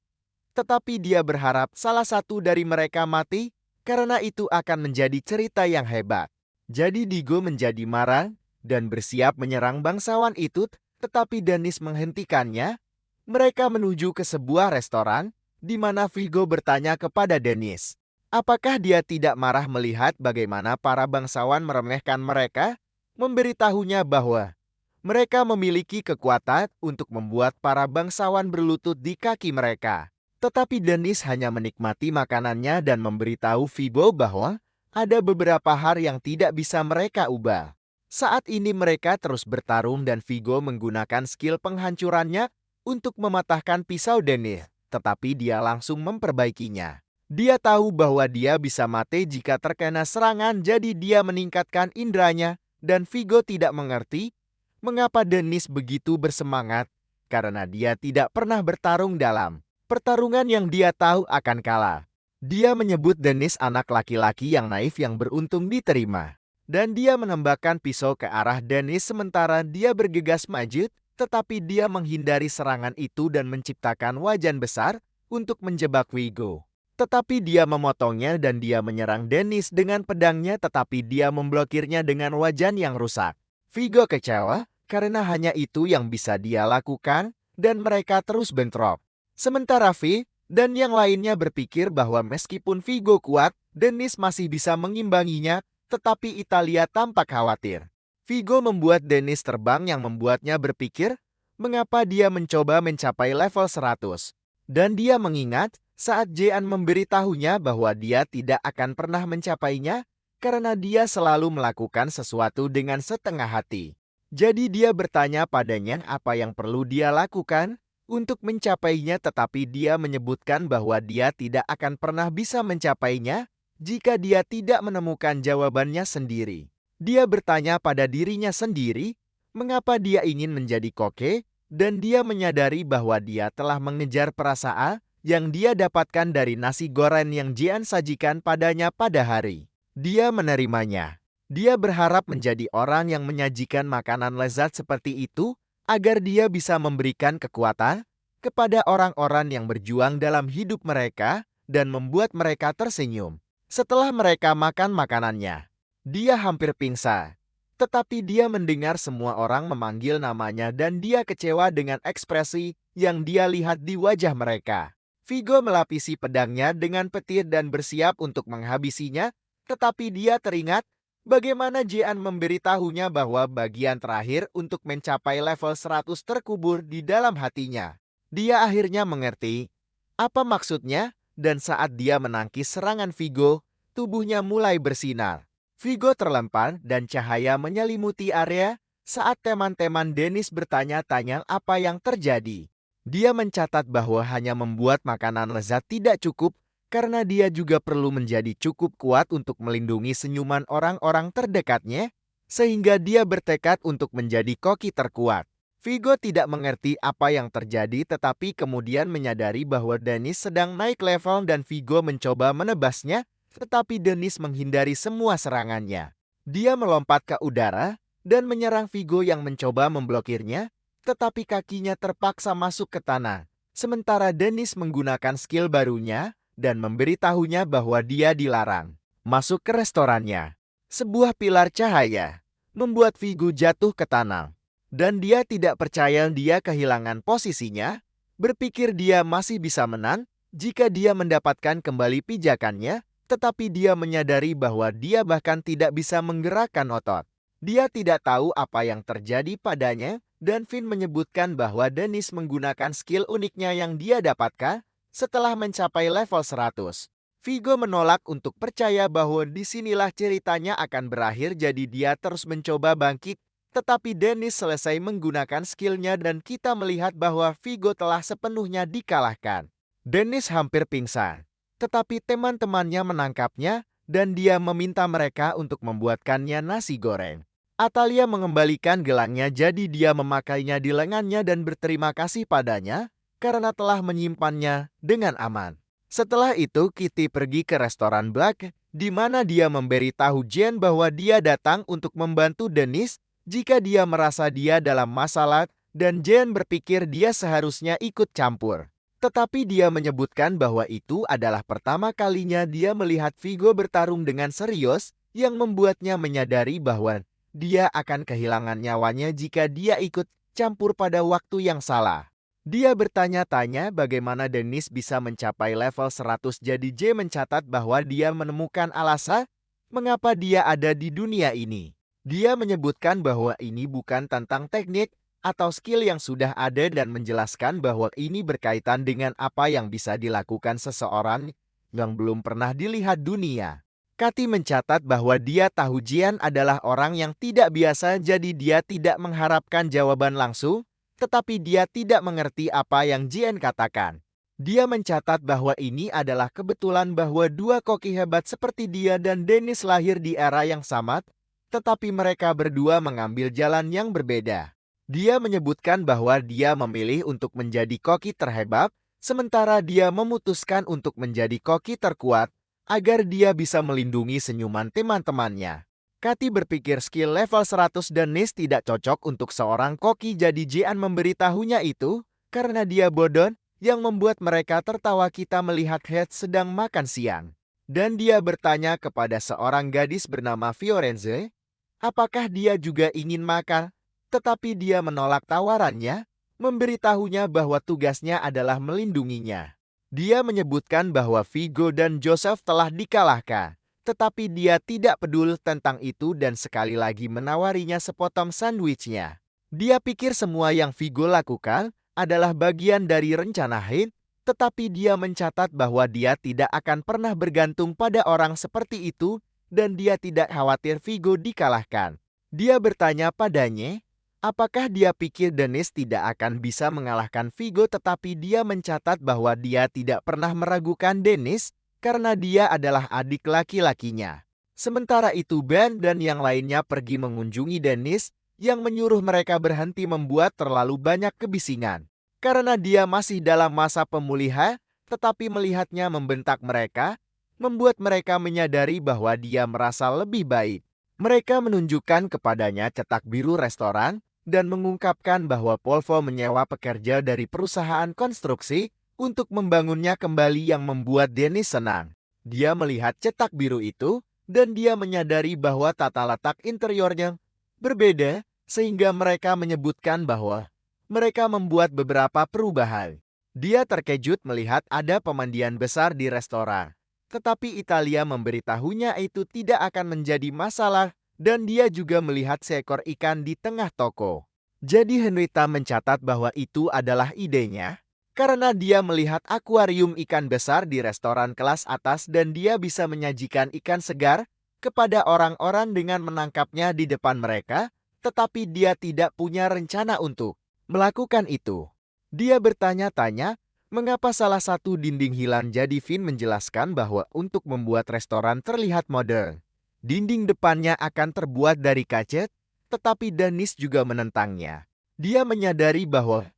Tetapi dia berharap salah satu dari mereka mati karena itu akan menjadi cerita yang hebat. Jadi Digo menjadi marah dan bersiap menyerang bangsawan itu, tetapi Dennis menghentikannya. Mereka menuju ke sebuah restoran, di mana Vigo bertanya kepada Dennis, apakah dia tidak marah melihat bagaimana para bangsawan meremehkan mereka, memberitahunya bahwa mereka memiliki kekuatan untuk membuat para bangsawan berlutut di kaki mereka. Tetapi Dennis hanya menikmati makanannya dan memberitahu Vigo bahwa ada beberapa hal yang tidak bisa mereka ubah. Saat ini mereka terus bertarung dan Vigo menggunakan skill penghancurannya untuk mematahkan pisau Dennis, tetapi dia langsung memperbaikinya. Dia tahu bahwa dia bisa mati jika terkena serangan, jadi dia meningkatkan indranya, dan Vigo tidak mengerti mengapa Dennis begitu bersemangat karena dia tidak pernah bertarung dalam pertarungan yang dia tahu akan kalah. Dia menyebut Dennis anak laki-laki yang naif yang beruntung diterima. Dan dia menembakkan pisau ke arah Dennis sementara dia bergegas maju, tetapi dia menghindari serangan itu dan menciptakan wajan besar untuk menjebak Vigo. Tetapi dia memotongnya dan dia menyerang Dennis dengan pedangnya, tetapi dia memblokirnya dengan wajan yang rusak. Vigo kecewa karena hanya itu yang bisa dia lakukan dan mereka terus bentrok. Sementara Vi dan yang lainnya berpikir bahwa meskipun Vigo kuat, Dennis masih bisa mengimbanginya, tetapi Italia tampak khawatir. Vigo membuat Dennis terbang yang membuatnya berpikir mengapa dia mencoba mencapai level 100. Dan dia mengingat saat Jean memberitahunya bahwa dia tidak akan pernah mencapainya karena dia selalu melakukan sesuatu dengan setengah hati. Jadi dia bertanya padanya apa yang perlu dia lakukan untuk mencapainya, tetapi dia menyebutkan bahwa dia tidak akan pernah bisa mencapainya jika dia tidak menemukan jawabannya sendiri. Dia bertanya pada dirinya sendiri mengapa dia ingin menjadi koke, dan dia menyadari bahwa dia telah mengejar perasaan yang dia dapatkan dari nasi goreng yang Jean sajikan padanya pada hari. Dia menerimanya. Dia berharap menjadi orang yang menyajikan makanan lezat seperti itu agar dia bisa memberikan kekuatan kepada orang-orang yang berjuang dalam hidup mereka dan membuat mereka tersenyum. Setelah mereka makan makanannya, dia hampir pingsan. Tetapi dia mendengar semua orang memanggil namanya dan dia kecewa dengan ekspresi yang dia lihat di wajah mereka. Vigo melapisi pedangnya dengan petir dan bersiap untuk menghabisinya, tetapi dia teringat bagaimana Jean memberitahunya bahwa bagian terakhir untuk mencapai level 100 terkubur di dalam hatinya. Dia akhirnya mengerti apa maksudnya, dan saat dia menangkis serangan Vigo, tubuhnya mulai bersinar. Vigo terlempar dan cahaya menyelimuti area saat teman-teman Dennis bertanya-tanya apa yang terjadi. Dia mencatat bahwa hanya membuat makanan lezat tidak cukup karena dia juga perlu menjadi cukup kuat untuk melindungi senyuman orang-orang terdekatnya, sehingga dia bertekad untuk menjadi koki terkuat. Vigo tidak mengerti apa yang terjadi tetapi kemudian menyadari bahwa Dennis sedang naik level dan Vigo mencoba menebasnya, tetapi Dennis menghindari semua serangannya. Dia melompat ke udara dan menyerang Vigo yang mencoba memblokirnya, tetapi kakinya terpaksa masuk ke tanah. Sementara Dennis menggunakan skill barunya dan memberitahunya bahwa dia dilarang masuk ke restorannya. Sebuah pilar cahaya membuat Vigo jatuh ke tanah. Dan dia tidak percaya dia kehilangan posisinya, berpikir dia masih bisa menang jika dia mendapatkan kembali pijakannya, tetapi dia menyadari bahwa dia bahkan tidak bisa menggerakkan otot. Dia tidak tahu apa yang terjadi padanya, dan Finn menyebutkan bahwa Dennis menggunakan skill uniknya yang dia dapatkan setelah mencapai level 100. Vigo menolak untuk percaya bahwa disinilah ceritanya akan berakhir, jadi dia terus mencoba bangkit. Tetapi Dennis selesai menggunakan skillnya dan kita melihat bahwa Vigo telah sepenuhnya dikalahkan. Dennis hampir pingsan, tetapi teman-temannya menangkapnya dan dia meminta mereka untuk membuatkannya nasi goreng. Atalia mengembalikan gelangnya jadi dia memakainya di lengannya dan berterima kasih padanya karena telah menyimpannya dengan aman. Setelah itu Kitty pergi ke restoran Black, di mana dia memberitahu Jean bahwa dia datang untuk membantu Dennis jika dia merasa dia dalam masalah, dan Jean berpikir dia seharusnya ikut campur. Tetapi dia menyebutkan bahwa itu adalah pertama kalinya dia melihat Vigo bertarung dengan serius, yang membuatnya menyadari bahwa dia akan kehilangan nyawanya jika dia ikut campur pada waktu yang salah. Dia bertanya-tanya bagaimana Dennis bisa mencapai level 100, jadi J mencatat bahwa dia menemukan alasan mengapa dia ada di dunia ini. Dia menyebutkan bahwa ini bukan tentang teknik atau skill yang sudah ada dan menjelaskan bahwa ini berkaitan dengan apa yang bisa dilakukan seseorang yang belum pernah dilihat dunia. Katy mencatat bahwa dia tahu Jean adalah orang yang tidak biasa, jadi dia tidak mengharapkan jawaban langsung, tetapi dia tidak mengerti apa yang Jean katakan. Dia mencatat bahwa ini adalah kebetulan bahwa dua koki hebat seperti dia dan Dennis lahir di era yang sama, tetapi mereka berdua mengambil jalan yang berbeda. Dia menyebutkan bahwa dia memilih untuk menjadi koki terhebat, sementara dia memutuskan untuk menjadi koki terkuat agar dia bisa melindungi senyuman teman-temannya. Katy berpikir skill level 100 Dennis tidak cocok untuk seorang koki, jadi Jian memberitahunya itu karena dia bodoh yang membuat mereka tertawa. Kita melihat Head sedang makan siang. Dan dia bertanya kepada seorang gadis bernama Fiorenze, apakah dia juga ingin makan? Tetapi dia menolak tawarannya, memberitahunya bahwa tugasnya adalah melindunginya. Dia menyebutkan bahwa Vigo dan Joseph telah dikalahkan, tetapi dia tidak peduli tentang itu dan sekali lagi menawarinya sepotong sandwichnya. Dia pikir semua yang Vigo lakukan adalah bagian dari rencana Hyde, tetapi dia mencatat bahwa dia tidak akan pernah bergantung pada orang seperti itu dan dia tidak khawatir Vigo dikalahkan. Dia bertanya padanya, apakah dia pikir Dennis tidak akan bisa mengalahkan Vigo, tetapi dia mencatat bahwa dia tidak pernah meragukan Dennis karena dia adalah adik laki-lakinya. Sementara itu Ben dan yang lainnya pergi mengunjungi Dennis yang menyuruh mereka berhenti membuat terlalu banyak kebisingan. Karena dia masih dalam masa pemulihan, tetapi melihatnya membentak mereka, membuat mereka menyadari bahwa dia merasa lebih baik. Mereka menunjukkan kepadanya cetak biru restoran dan mengungkapkan bahwa Polvo menyewa pekerja dari perusahaan konstruksi untuk membangunnya kembali, yang membuat Dennis senang. Dia melihat cetak biru itu dan dia menyadari bahwa tata letak interiornya berbeda, sehingga mereka menyebutkan bahwa mereka membuat beberapa perubahan. Dia terkejut melihat ada pemandian besar di restoran. Tetapi Italia memberitahunya itu tidak akan menjadi masalah dan dia juga melihat seekor ikan di tengah toko. Jadi Henrietta mencatat bahwa itu adalah idenya karena dia melihat akuarium ikan besar di restoran kelas atas dan dia bisa menyajikan ikan segar kepada orang-orang dengan menangkapnya di depan mereka, tetapi dia tidak punya rencana untuk melakukan itu. Dia bertanya-tanya mengapa salah satu dinding hilang, jadi Finn menjelaskan bahwa untuk membuat restoran terlihat modern, dinding depannya akan terbuat dari kaca, tetapi Dennis juga menentangnya. Dia menyadari bahwa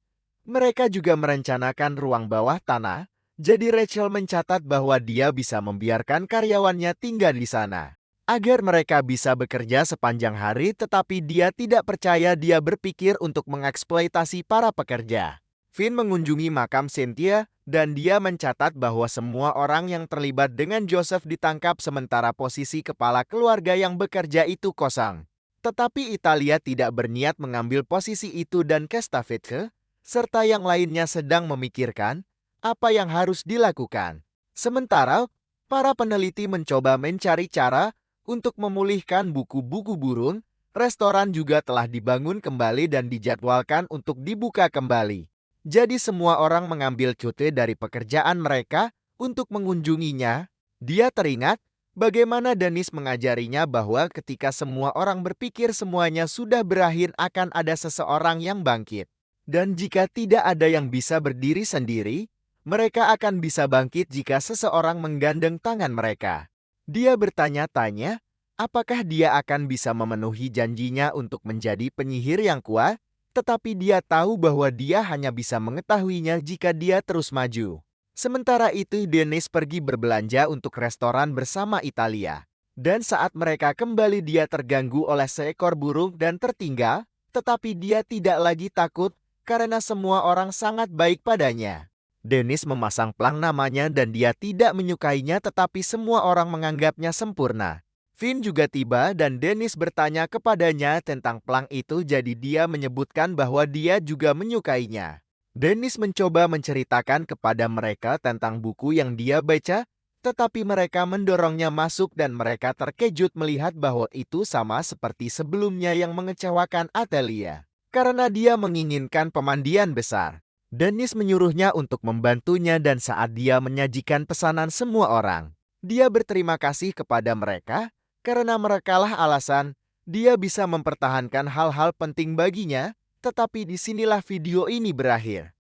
mereka juga merencanakan ruang bawah tanah, jadi Rachel mencatat bahwa dia bisa membiarkan karyawannya tinggal di sana agar mereka bisa bekerja sepanjang hari, tetapi dia tidak percaya. Dia berpikir untuk mengeksploitasi para pekerja. Finn mengunjungi makam Cynthia dan dia mencatat bahwa semua orang yang terlibat dengan Joseph ditangkap sementara posisi kepala keluarga yang bekerja itu kosong. Tetapi Italia tidak berniat mengambil posisi itu dan Kestavitke serta yang lainnya sedang memikirkan apa yang harus dilakukan. Sementara para peneliti mencoba mencari cara untuk memulihkan buku-buku burung, restoran juga telah dibangun kembali dan dijadwalkan untuk dibuka kembali. Jadi semua orang mengambil cuti dari pekerjaan mereka untuk mengunjunginya. Dia teringat bagaimana Dennis mengajarinya bahwa ketika semua orang berpikir semuanya sudah berakhir, akan ada seseorang yang bangkit. Dan jika tidak ada yang bisa berdiri sendiri, mereka akan bisa bangkit jika seseorang menggandeng tangan mereka. Dia bertanya-tanya, apakah dia akan bisa memenuhi janjinya untuk menjadi penyihir yang kuat, tetapi dia tahu bahwa dia hanya bisa mengetahuinya jika dia terus maju. Sementara itu Dennis pergi berbelanja untuk restoran bersama Italia. Dan saat mereka kembali dia terganggu oleh seekor burung dan tertinggal, tetapi dia tidak lagi takut karena semua orang sangat baik padanya. Dennis memasang pelang namanya dan dia tidak menyukainya, tetapi semua orang menganggapnya sempurna. Finn juga tiba dan Dennis bertanya kepadanya tentang pelang itu, jadi dia menyebutkan bahwa dia juga menyukainya. Dennis mencoba menceritakan kepada mereka tentang buku yang dia baca, tetapi mereka mendorongnya masuk dan mereka terkejut melihat bahwa itu sama seperti sebelumnya yang mengecewakan Atelia. Karena dia menginginkan pemandian besar. Dennis menyuruhnya untuk membantunya dan saat dia menyajikan pesanan semua orang, dia berterima kasih kepada mereka karena merekalah alasan dia bisa mempertahankan hal-hal penting baginya, tetapi disinilah video ini berakhir.